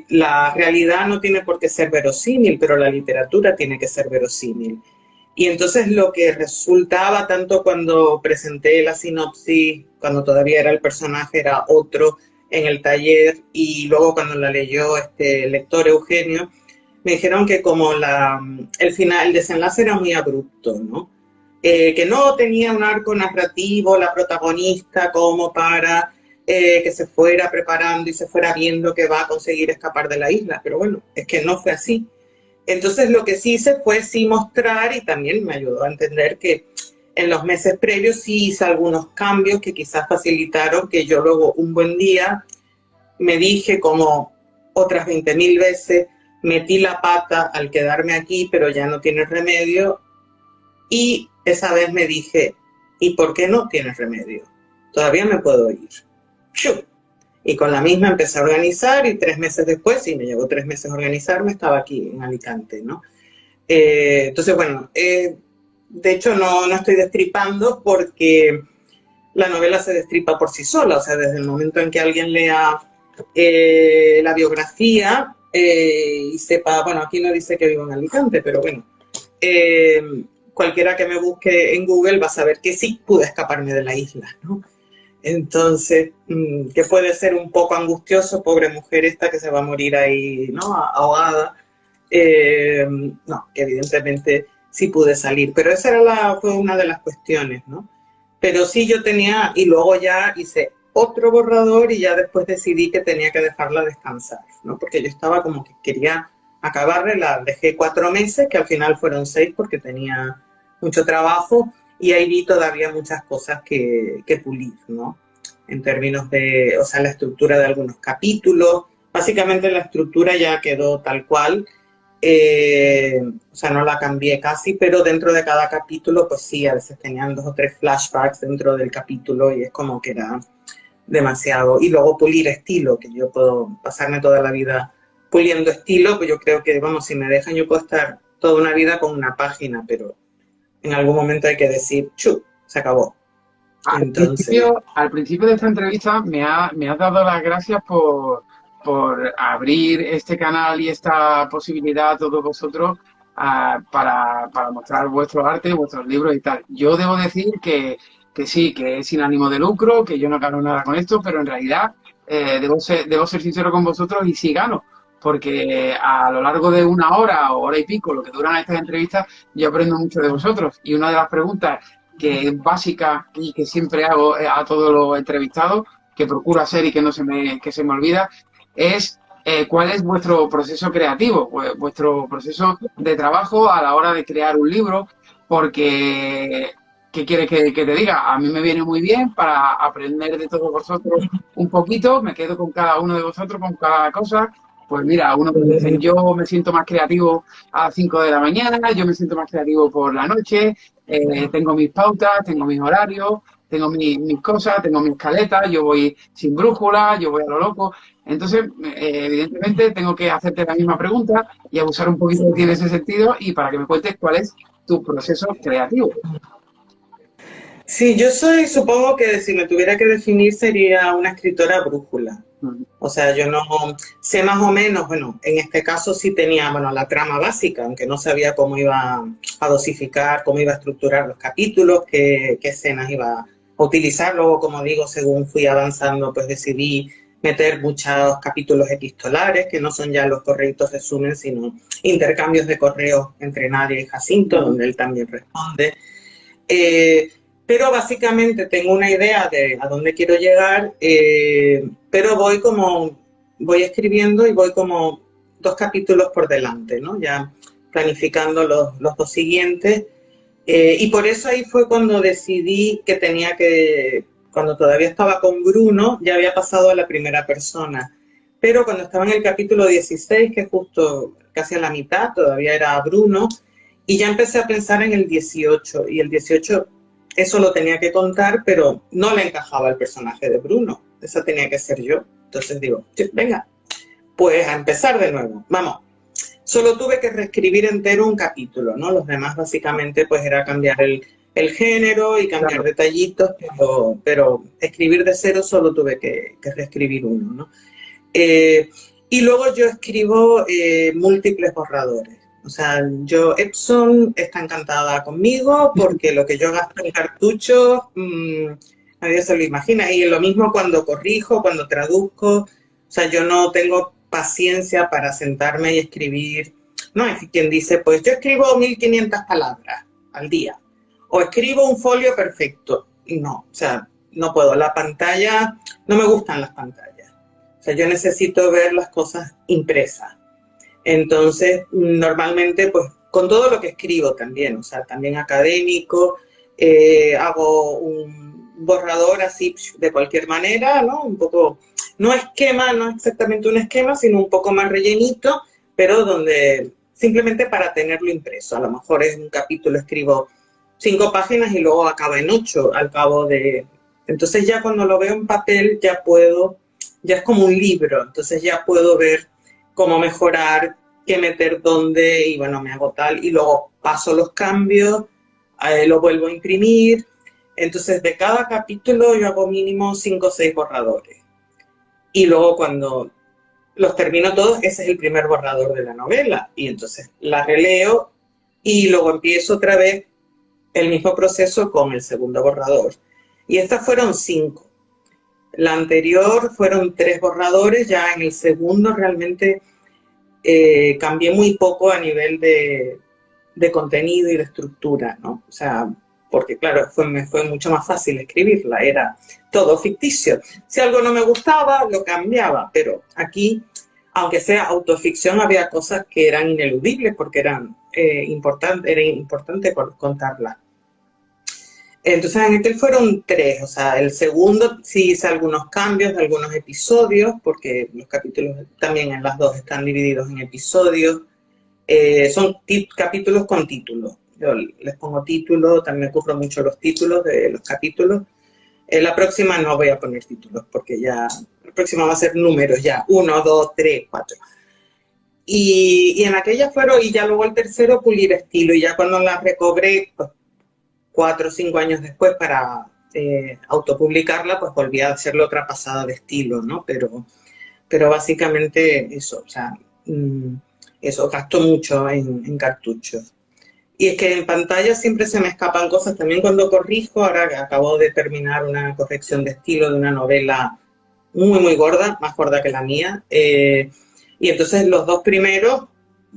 la realidad no tiene por qué ser verosímil, pero la literatura tiene que ser verosímil. Y entonces lo que resultaba, tanto cuando presenté la sinopsis, cuando todavía era el personaje, era otro en el taller, y luego cuando la leyó este lector Eugenio, me dijeron que como el desenlace era muy abrupto, ¿no? Que no tenía un arco narrativo, la protagonista, como para que se fuera preparando y se fuera viendo que va a conseguir escapar de la isla. Pero bueno, es que no fue así. Entonces lo que sí hice fue sí mostrar, y también me ayudó a entender que en los meses previos sí hice algunos cambios que quizás facilitaron que yo luego un buen día me dije, como otras 20.000 veces, metí la pata al quedarme aquí, pero ya no tiene remedio. Y esa vez me dije, ¿y por qué no tiene remedio? Todavía me puedo ir. ¡Shoo! Y con la misma empecé a organizar, y 3 meses después, y me llevó 3 meses organizarme, estaba aquí en Alicante, ¿no? Entonces, bueno, de hecho no estoy destripando porque la novela se destripa por sí sola, o sea, desde el momento en que alguien lea la biografía y sepa, bueno, aquí no dice que vivo en Alicante, pero bueno, cualquiera que me busque en Google va a saber que sí pude escaparme de la isla, ¿no? Entonces, que puede ser un poco angustioso, pobre mujer esta que se va a morir ahí, ¿no? Ahogada. No, que evidentemente sí pude salir, pero esa fue una de las cuestiones, ¿no? Pero sí yo tenía, y luego ya hice otro borrador y ya después decidí que tenía que dejarla descansar, ¿no? Porque yo estaba como que quería acabarla, la dejé 4 meses, que al final fueron 6 porque tenía mucho trabajo, y ahí vi todavía muchas cosas que pulir, ¿no? En términos de, o sea, la estructura de algunos capítulos. Básicamente la estructura ya quedó tal cual, o sea, no la cambié casi, pero dentro de cada capítulo, pues sí, a veces tenían 2 o 3 flashbacks dentro del capítulo y es como que era demasiado. Y luego pulir estilo, que yo puedo pasarme toda la vida puliendo estilo, pues yo creo que, vamos, si me dejan, yo puedo estar toda una vida con una página, pero en algún momento hay que decir, ¡chu! Se acabó. Entonces, Al principio de esta entrevista me has dado las gracias por abrir este canal y esta posibilidad a todos vosotros para mostrar vuestro arte, vuestros libros y tal. Yo debo decir que sí, que es sin ánimo de lucro, que yo no gano nada con esto, pero en realidad debo ser sincero con vosotros y sí gano, porque a lo largo de una hora o hora y pico, lo que duran estas entrevistas, yo aprendo mucho de vosotros. Y una de las preguntas que es básica y que siempre hago a todos los entrevistados, que procuro hacer y que no que se me olvida, es cuál es vuestro proceso creativo, vuestro proceso de trabajo a la hora de crear un libro, porque ¿qué quieres que te diga? A mí me viene muy bien para aprender de todos vosotros un poquito, me quedo con cada uno de vosotros, con cada cosa. Pues mira, uno me dice, yo me siento más creativo a las 5 de la mañana, yo me siento más creativo por la noche, tengo mis pautas, tengo mis horarios, tengo mis cosas, tengo mi escaleta, yo voy sin brújula, yo voy a lo loco. Entonces, evidentemente, tengo que hacerte la misma pregunta y abusar un poquito de ti en ese sentido y para que me cuentes cuál es tu proceso creativo. sí, yo soy, supongo que si me tuviera que definir sería una escritora brújula. O sea, yo no sé más o menos, bueno, en este caso sí tenía, bueno, la trama básica, aunque no sabía cómo iba a dosificar, cómo iba a estructurar los capítulos, qué escenas iba a utilizar. Luego, como digo, según fui avanzando, pues decidí meter muchos capítulos epistolares, que no son ya los correitos resumen, sino intercambios de correos entre Nadia y Jacinto, donde él también responde. Eh, pero básicamente tengo una idea de a dónde quiero llegar, pero voy escribiendo y voy como 2 capítulos por delante, ¿no? Ya planificando los 2 siguientes. Y por eso ahí fue cuando decidí que cuando todavía estaba con Bruno, ya había pasado a la primera persona. Pero cuando estaba en el capítulo 16, que es justo casi a la mitad, todavía era Bruno, y ya empecé a pensar en el 18, y el 18 eso lo tenía que contar, pero no le encajaba el personaje de Bruno, esa tenía que ser yo. Entonces digo, venga, pues a empezar de nuevo, vamos. Solo tuve que reescribir entero un capítulo, ¿no? Los demás básicamente pues era cambiar el género y cambiar detallitos, pero escribir de cero solo tuve que reescribir uno, ¿no? Y luego yo escribo múltiples borradores. O sea, Epson está encantada conmigo porque lo que yo gasto en cartuchos, nadie se lo imagina. Y lo mismo cuando corrijo, cuando traduzco. O sea, yo no tengo paciencia para sentarme y escribir. No hay quien dice, pues yo escribo 1500 palabras al día. O escribo un folio perfecto. No, o sea, no puedo. La pantalla, no me gustan las pantallas. O sea, yo necesito ver las cosas impresas. Entonces, normalmente, pues, con todo lo que escribo también, o sea, también académico, hago un borrador así de cualquier manera, ¿no? Un poco, no esquema, no exactamente un esquema, sino un poco más rellenito, pero donde simplemente para tenerlo impreso. A lo mejor en un capítulo escribo 5 páginas y luego acaba en 8 al cabo de... Entonces ya cuando lo veo en papel ya es como un libro, entonces ya puedo ver cómo mejorar, qué meter dónde, y bueno, me hago tal, y luego paso los cambios, lo vuelvo a imprimir. Entonces, de cada capítulo yo hago mínimo 5 o 6 borradores. Y luego cuando los termino todos, ese es el primer borrador de la novela. Y entonces la releo y luego empiezo otra vez el mismo proceso con el segundo borrador. Y estas fueron 5. La anterior fueron 3 borradores, ya en el segundo realmente cambié muy poco a nivel de contenido y de estructura, ¿no? O sea, porque claro, me fue mucho más fácil escribirla, era todo ficticio. Si algo no me gustaba, lo cambiaba, pero aquí, aunque sea autoficción, había cosas que eran ineludibles porque era importante contarlas. Entonces en aquel fueron 3, o sea, el segundo sí hice algunos cambios de algunos episodios, porque los capítulos también en las dos están divididos en episodios. Son capítulos con títulos. Yo les pongo título, también me curro mucho los títulos de los capítulos. La próxima no voy a poner títulos, porque ya, la próxima va a ser números ya, 1, 2, 3, 4. Y en aquella fueron, y ya luego el tercero, pulir estilo, y ya cuando la recobré, pues 4 o 5 años después para autopublicarla, pues volví a hacerle otra pasada de estilo, ¿no? Pero básicamente eso, o sea, eso, gasto mucho en cartuchos. Y es que en pantalla siempre se me escapan cosas, también cuando corrijo, ahora que acabo de terminar una corrección de estilo de una novela muy, muy gorda, más gorda que la mía, y entonces los 2 primeros,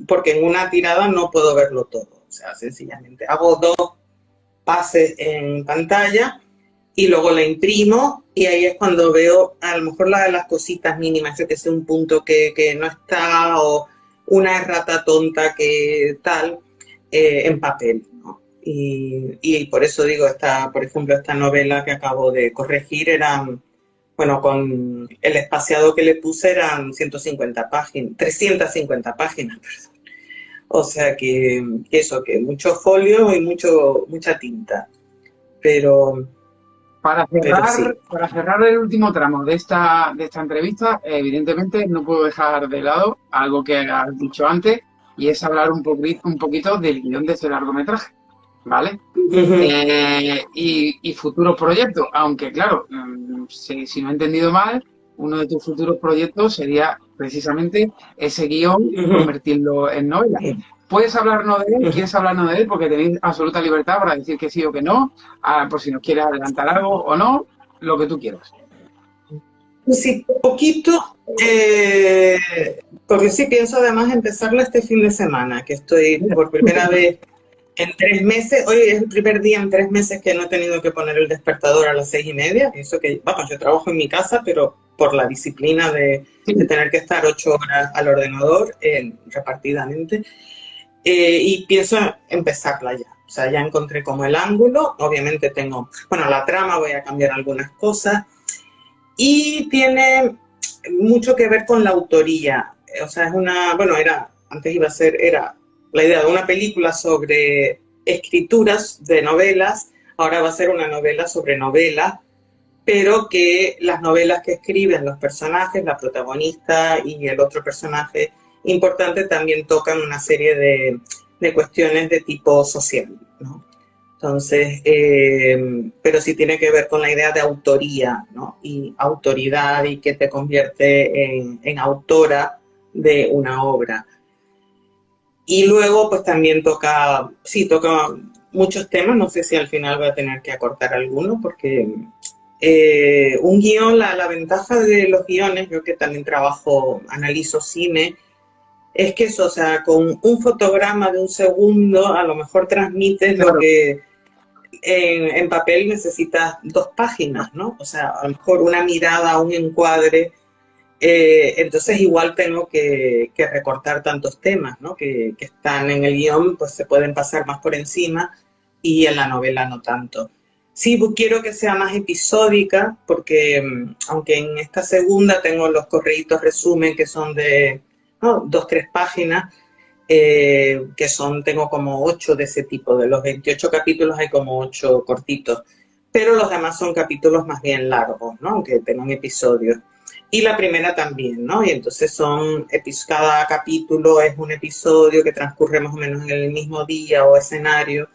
porque en una tirada no puedo verlo todo, o sea, sencillamente hago 2 pases en pantalla y luego la imprimo y ahí es cuando veo a lo mejor las cositas mínimas, yo que sé, un punto que no está o una errata tonta que tal, en papel, ¿no? Y por eso digo, por ejemplo, esta novela que acabo de corregir era, bueno, con el espaciado que le puse eran 150 páginas, 350 páginas, perdón. O sea que eso, que mucho folio y mucha tinta. Pero sí. Para cerrar el último tramo de esta entrevista, evidentemente no puedo dejar de lado algo que has dicho antes, y es hablar un poquito del guión de ese largometraje, ¿vale? Y futuros proyectos, aunque claro, si no he entendido mal, uno de tus futuros proyectos sería precisamente ese guión, convertirlo en novela. ¿Puedes hablarnos de él? ¿Quieres hablarnos de él? Porque tenéis absoluta libertad para decir que sí o que no, por si nos quieres adelantar algo o no, lo que tú quieras. Sí, poquito, porque sí pienso además empezarla este fin de semana, que estoy por primera vez en 3 meses, hoy es el primer día en 3 meses que no he tenido que poner el despertador a las 6:30, eso que, vamos, yo trabajo en mi casa, pero por la disciplina de tener que estar 8 horas al ordenador repartidamente, y pienso empezarla ya. O sea, ya encontré como el ángulo, obviamente tengo, bueno, la trama, voy a cambiar algunas cosas, y tiene mucho que ver con la autoría. O sea, es una, bueno, antes era la idea de una película sobre escrituras de novelas, ahora va a ser una novela sobre novelas, pero que las novelas que escriben los personajes, la protagonista y el otro personaje importante, también tocan una serie de cuestiones de tipo social, ¿no? Entonces, pero sí tiene que ver con la idea de autoría, ¿no? Y autoridad, y que te convierte en autora de una obra. Y luego, pues también toca muchos temas, no sé si al final voy a tener que acortar alguno, porque un guión, la ventaja de los guiones, yo que también analizo cine, es que eso, o sea, con un fotograma de un segundo, a lo mejor transmites lo que en papel necesitas 2 páginas, ¿no? O sea, a lo mejor una mirada, un encuadre. Entonces igual tengo que recortar tantos temas, ¿no? Que están en el guión, pues se pueden pasar más por encima, y en la novela no tanto. Sí, quiero que sea más episódica, porque aunque en esta segunda tengo los correitos resumen que son de 2, 3 páginas, tengo como 8 de ese tipo, de los 28 capítulos hay como 8 cortitos, pero los demás son capítulos más bien largos, ¿no? Aunque tengan episodios. Y la primera también, ¿no? Y entonces cada capítulo es un episodio que transcurre más o menos en el mismo día o escenario.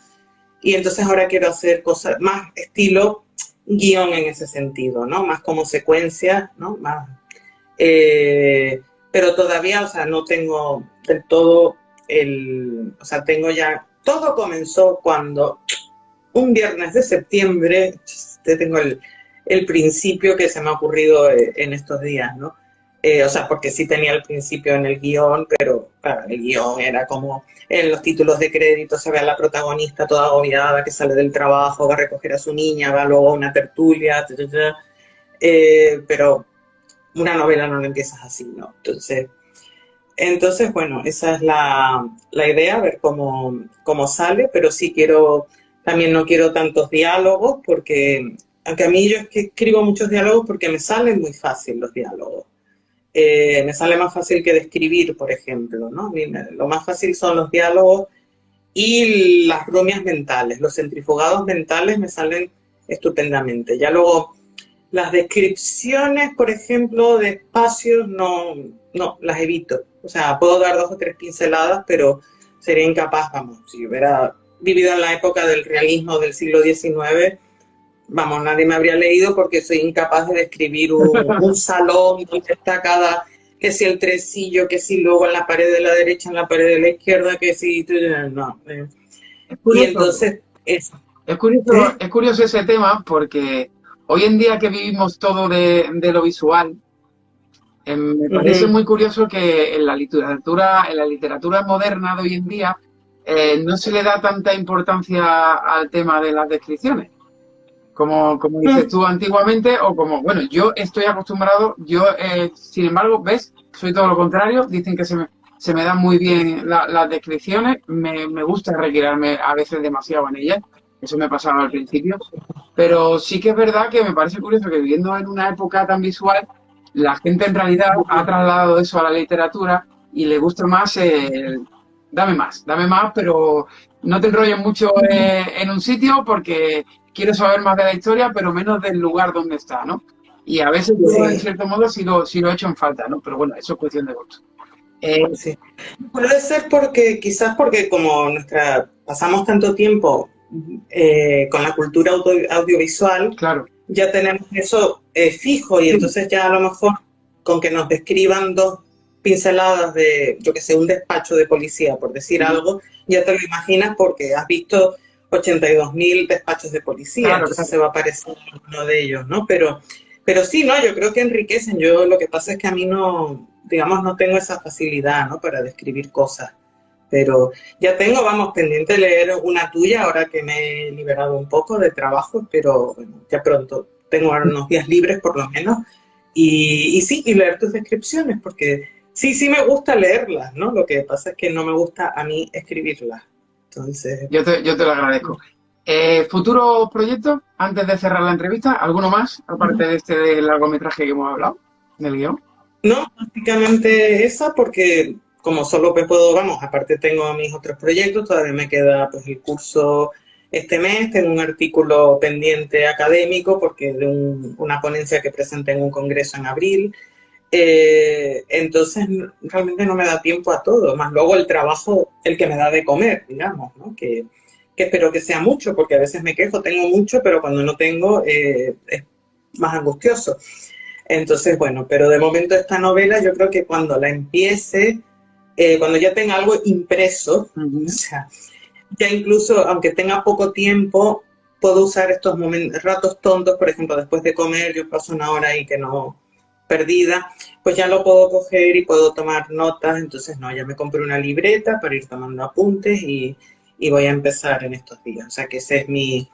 Y entonces ahora quiero hacer cosas más estilo guión en ese sentido, ¿no? Más como secuencia, ¿no? Más, pero todavía, o sea, no tengo del todo o sea, todo comenzó cuando un viernes de septiembre, tengo el principio que se me ha ocurrido en estos días, ¿no? O sea, porque sí tenía el principio en el guión, pero claro, el guión era como en los títulos de crédito se ve a la protagonista toda agobiada que sale del trabajo, va a recoger a su niña, va luego a una tertulia, pero una novela no la empiezas así, ¿no? Entonces bueno, esa es la idea, ver cómo sale, pero sí quiero También no quiero tantos diálogos porque, aunque a mí yo es que escribo muchos diálogos porque me salen muy fácil los diálogos. Me sale más fácil que de escribir, por ejemplo, ¿no? Lo más fácil son los diálogos y las rumias mentales. Los centrifugados mentales me salen estupendamente. Ya luego, las descripciones, por ejemplo, de espacios, no, las evito. O sea, puedo dar 2 o 3 pinceladas, pero sería incapaz, vamos, si hubiera vivido en la época del realismo del siglo XIX, vamos, nadie me habría leído porque soy incapaz de describir un salón donde está cada, que si el tresillo, que si luego en la pared de la derecha, en la pared de la izquierda, que si, no. Es Y curioso, entonces, eso. es curioso ese tema porque hoy en día que vivimos todo de lo visual, me parece muy curioso que en la literatura moderna de hoy en día no se le da tanta importancia al tema de las descripciones. Como dices tú antiguamente, o como, bueno, yo estoy acostumbrado, sin embargo, ves, soy todo lo contrario, dicen que se me dan muy bien las descripciones, me gusta retirarme a veces demasiado en ellas, eso me pasaba al principio, pero sí que es verdad que me parece curioso que viviendo en una época tan visual, la gente en realidad ha trasladado eso a la literatura y le gusta más dame más, pero no te enrolles mucho en un sitio porque quiero saber más de la historia, pero menos del lugar donde está, ¿no? Y a veces yo, en Sí, cierto modo, sí lo he hecho en falta, ¿no? Pero bueno, eso es cuestión de gusto. sí. Puede ser quizás porque como pasamos tanto tiempo con la cultura audiovisual, Claro. ya tenemos eso fijo y entonces ya a lo mejor con que nos describan 2 pinceladas de, yo que sé, un despacho de policía, por decir algo, ya te lo imaginas porque has visto 82.000 despachos de policía, Claro, entonces se va a parecer uno de ellos, ¿no? Pero sí, ¿no? Yo creo que enriquecen. Yo lo que pasa es que a mí no, digamos, no tengo esa facilidad, ¿no? Para describir cosas. Pero ya tengo, vamos, pendiente de leer una tuya ahora que me he liberado un poco de trabajo, pero bueno, ya pronto. Tengo ahora unos días libres por lo menos. Y sí, y leer tus descripciones, porque sí me gusta leerlas, ¿no? Lo que pasa es que no me gusta a mí escribirlas. Entonces, yo te lo agradezco. ¿Futuros proyectos antes de cerrar la entrevista? ¿Alguno más, aparte de este del largometraje que hemos hablado, del guión? no, básicamente esa, porque como solo me puedo, vamos, aparte tengo mis otros proyectos, todavía me queda pues el curso este mes, tengo un artículo pendiente académico porque de una ponencia que presenté en un congreso en abril, entonces realmente no me da tiempo a todo, más luego el trabajo, el que me da de comer, digamos, ¿no? Que espero que sea mucho, porque a veces me quejo, tengo mucho, pero cuando no tengo es más angustioso. Entonces, bueno, pero de momento esta novela yo creo que cuando la empiece, cuando ya tenga algo impreso, o sea, ya incluso aunque tenga poco tiempo, puedo usar estos ratos tontos, por ejemplo, después de comer, yo paso una hora ahí que no perdida, pues ya lo puedo coger y puedo tomar notas, entonces no, ya me compré una libreta para ir tomando apuntes y voy a empezar en estos días, o sea que ese es mi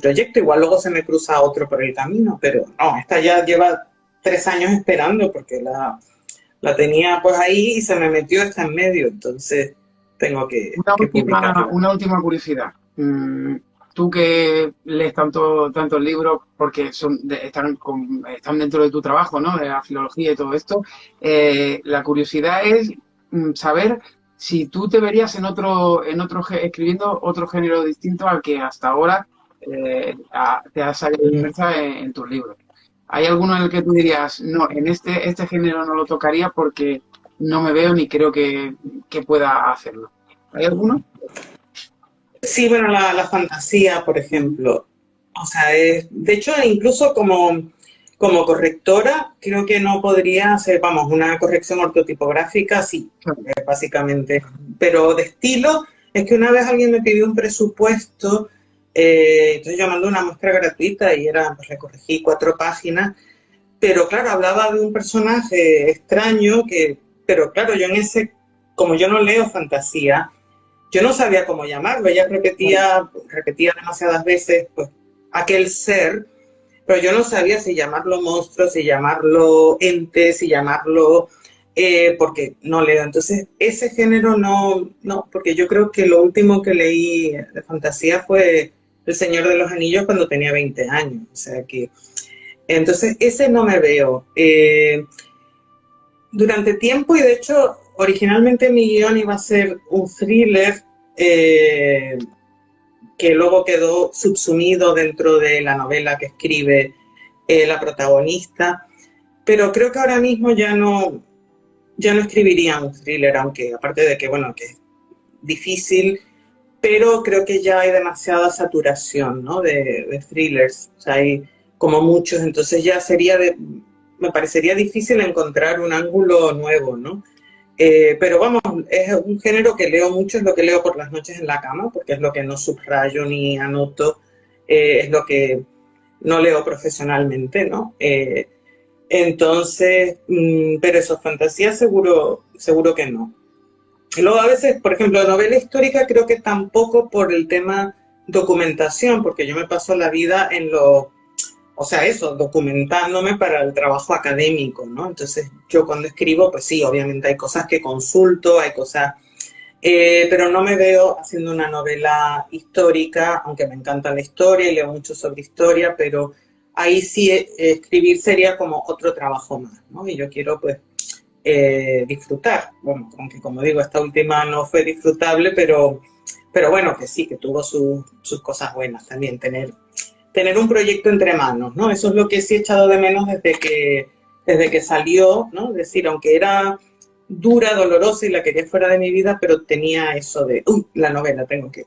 proyecto, igual luego se me cruza otro por el camino, pero no, esta ya lleva 3 años esperando porque la tenía pues ahí y se me metió esta en medio, entonces tengo que publicarla. Una última curiosidad. Tú que lees tantos libros, porque están dentro de tu trabajo, ¿no? De la filología y todo esto, la curiosidad es saber si tú te verías escribiendo otro género distinto al que hasta ahora te has salido inmersa en tus libros. ¿Hay alguno en el que tú dirías, no, en este género no lo tocaría porque no me veo ni creo que pueda hacerlo? ¿Hay alguno? Sí, bueno, la fantasía, por ejemplo. O sea, de hecho, incluso como correctora, creo que no podría hacer, vamos, una corrección ortotipográfica, sí, básicamente. Pero de estilo, es que una vez alguien me pidió un presupuesto, entonces yo mandé una muestra gratuita y pues le corregí 4 páginas, pero claro, hablaba de un personaje extraño pero claro, como yo no leo fantasía, yo no sabía cómo llamarlo. Ella repetía demasiadas veces, pues, aquel ser, pero yo no sabía si llamarlo monstruo, si llamarlo ente, si llamarlo, porque no leo. Entonces, ese género no, porque yo creo que lo último que leí de fantasía fue El Señor de los Anillos cuando tenía 20 años. O sea que, entonces, ese no me veo. Durante tiempo, y de hecho, originalmente mi guión iba a ser un thriller que luego quedó subsumido dentro de la novela que escribe la protagonista, pero creo que ahora mismo ya no escribiría un thriller, aunque aparte de que, bueno, que es difícil, pero creo que ya hay demasiada saturación, ¿no? de thrillers, o sea, hay como muchos, entonces ya me parecería difícil encontrar un ángulo nuevo, ¿no? Pero vamos, es un género que leo mucho, es lo que leo por las noches en la cama, porque es lo que no subrayo ni anoto, es lo que no leo profesionalmente, ¿no? Entonces, pero eso, fantasía seguro que no. Y luego a veces, por ejemplo, novela histórica creo que tampoco por el tema documentación, porque yo me paso la vida o sea, eso, documentándome para el trabajo académico, ¿no? Entonces, yo cuando escribo, pues sí, obviamente hay cosas que consulto, hay cosas, pero no me veo haciendo una novela histórica, aunque me encanta la historia y leo mucho sobre historia, pero ahí sí escribir sería como otro trabajo más, ¿no? Y yo quiero, pues, disfrutar. Bueno, aunque como digo, esta última no fue disfrutable, pero bueno, que sí, que tuvo sus cosas buenas también, tener un proyecto entre manos, ¿no? Eso es lo que sí he echado de menos desde que salió, ¿no? Es decir, aunque era dura, dolorosa y la quería fuera de mi vida, pero tenía eso de, la novela tengo que...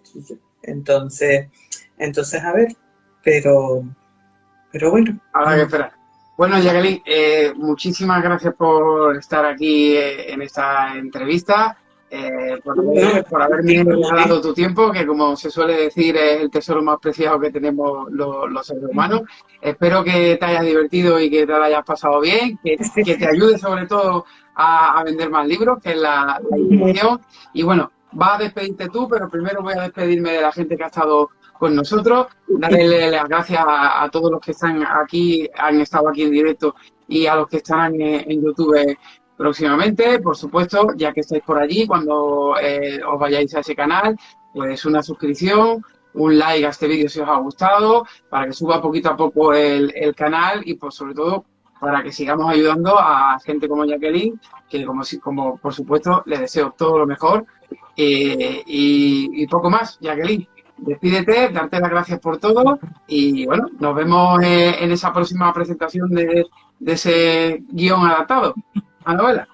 Entonces, a ver, pero bueno. Habrá que esperar. Bueno, Jacqueline, muchísimas gracias por estar aquí en esta entrevista, por haberme regalado tu tiempo, que como se suele decir es el tesoro más preciado que tenemos los seres humanos. Espero que te hayas divertido y que te lo hayas pasado bien, que te ayude sobre todo a vender más libros, que es la intención. Y bueno, vas a despedirte tú, pero primero voy a despedirme de la gente que ha estado con nosotros, darle las gracias a todos los que están aquí, han estado aquí en directo, y a los que estarán en YouTube próximamente, por supuesto, ya que estáis por allí, cuando os vayáis a ese canal, pues una suscripción, un like a este vídeo si os ha gustado, para que suba poquito a poco el canal y pues sobre todo para que sigamos ayudando a gente como Jacqueline, que como por supuesto le deseo todo lo mejor, y poco más. Jacqueline, despídete, darte las gracias por todo y bueno, nos vemos en esa próxima presentación de ese guión adaptado a novela.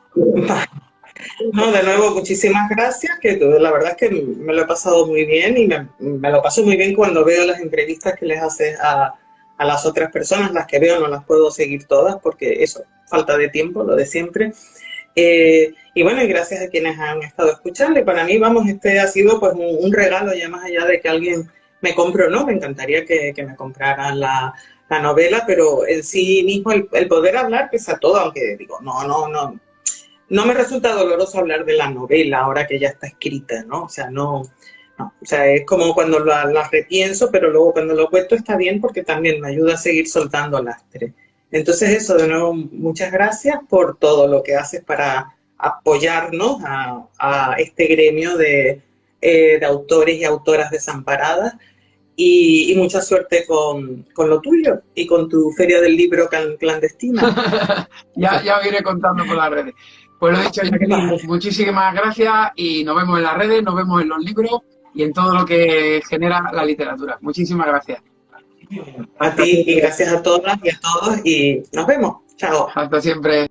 No, de nuevo, muchísimas gracias, que la verdad es que me lo he pasado muy bien y me lo paso muy bien cuando veo las entrevistas que les haces a las otras personas. Las que veo no las puedo seguir todas porque eso, falta de tiempo, lo de siempre. Y bueno, y gracias a quienes han estado escuchando. Y para mí, vamos, este ha sido pues un regalo, ya más allá de que alguien me compre o no. Me encantaría que me compraran la novela, pero en sí mismo el poder hablar pese a todo, aunque digo, no me resulta doloroso hablar de la novela ahora que ya está escrita, ¿no? O sea, no, o sea, es como cuando la repienso, pero luego cuando lo cuento está bien porque también me ayuda a seguir soltando lastre. Entonces eso, de nuevo, muchas gracias por todo lo que haces para apoyarnos a este gremio de autores y autoras desamparadas y mucha suerte con lo tuyo y con tu feria del libro clandestina. ya os iré contando por las redes. Pues lo dicho, Jacqueline, muchísimas gracias y nos vemos en las redes, nos vemos en los libros y en todo lo que genera la literatura. Muchísimas gracias. A ti y gracias a todas y a todos y nos vemos. Chao. Hasta siempre.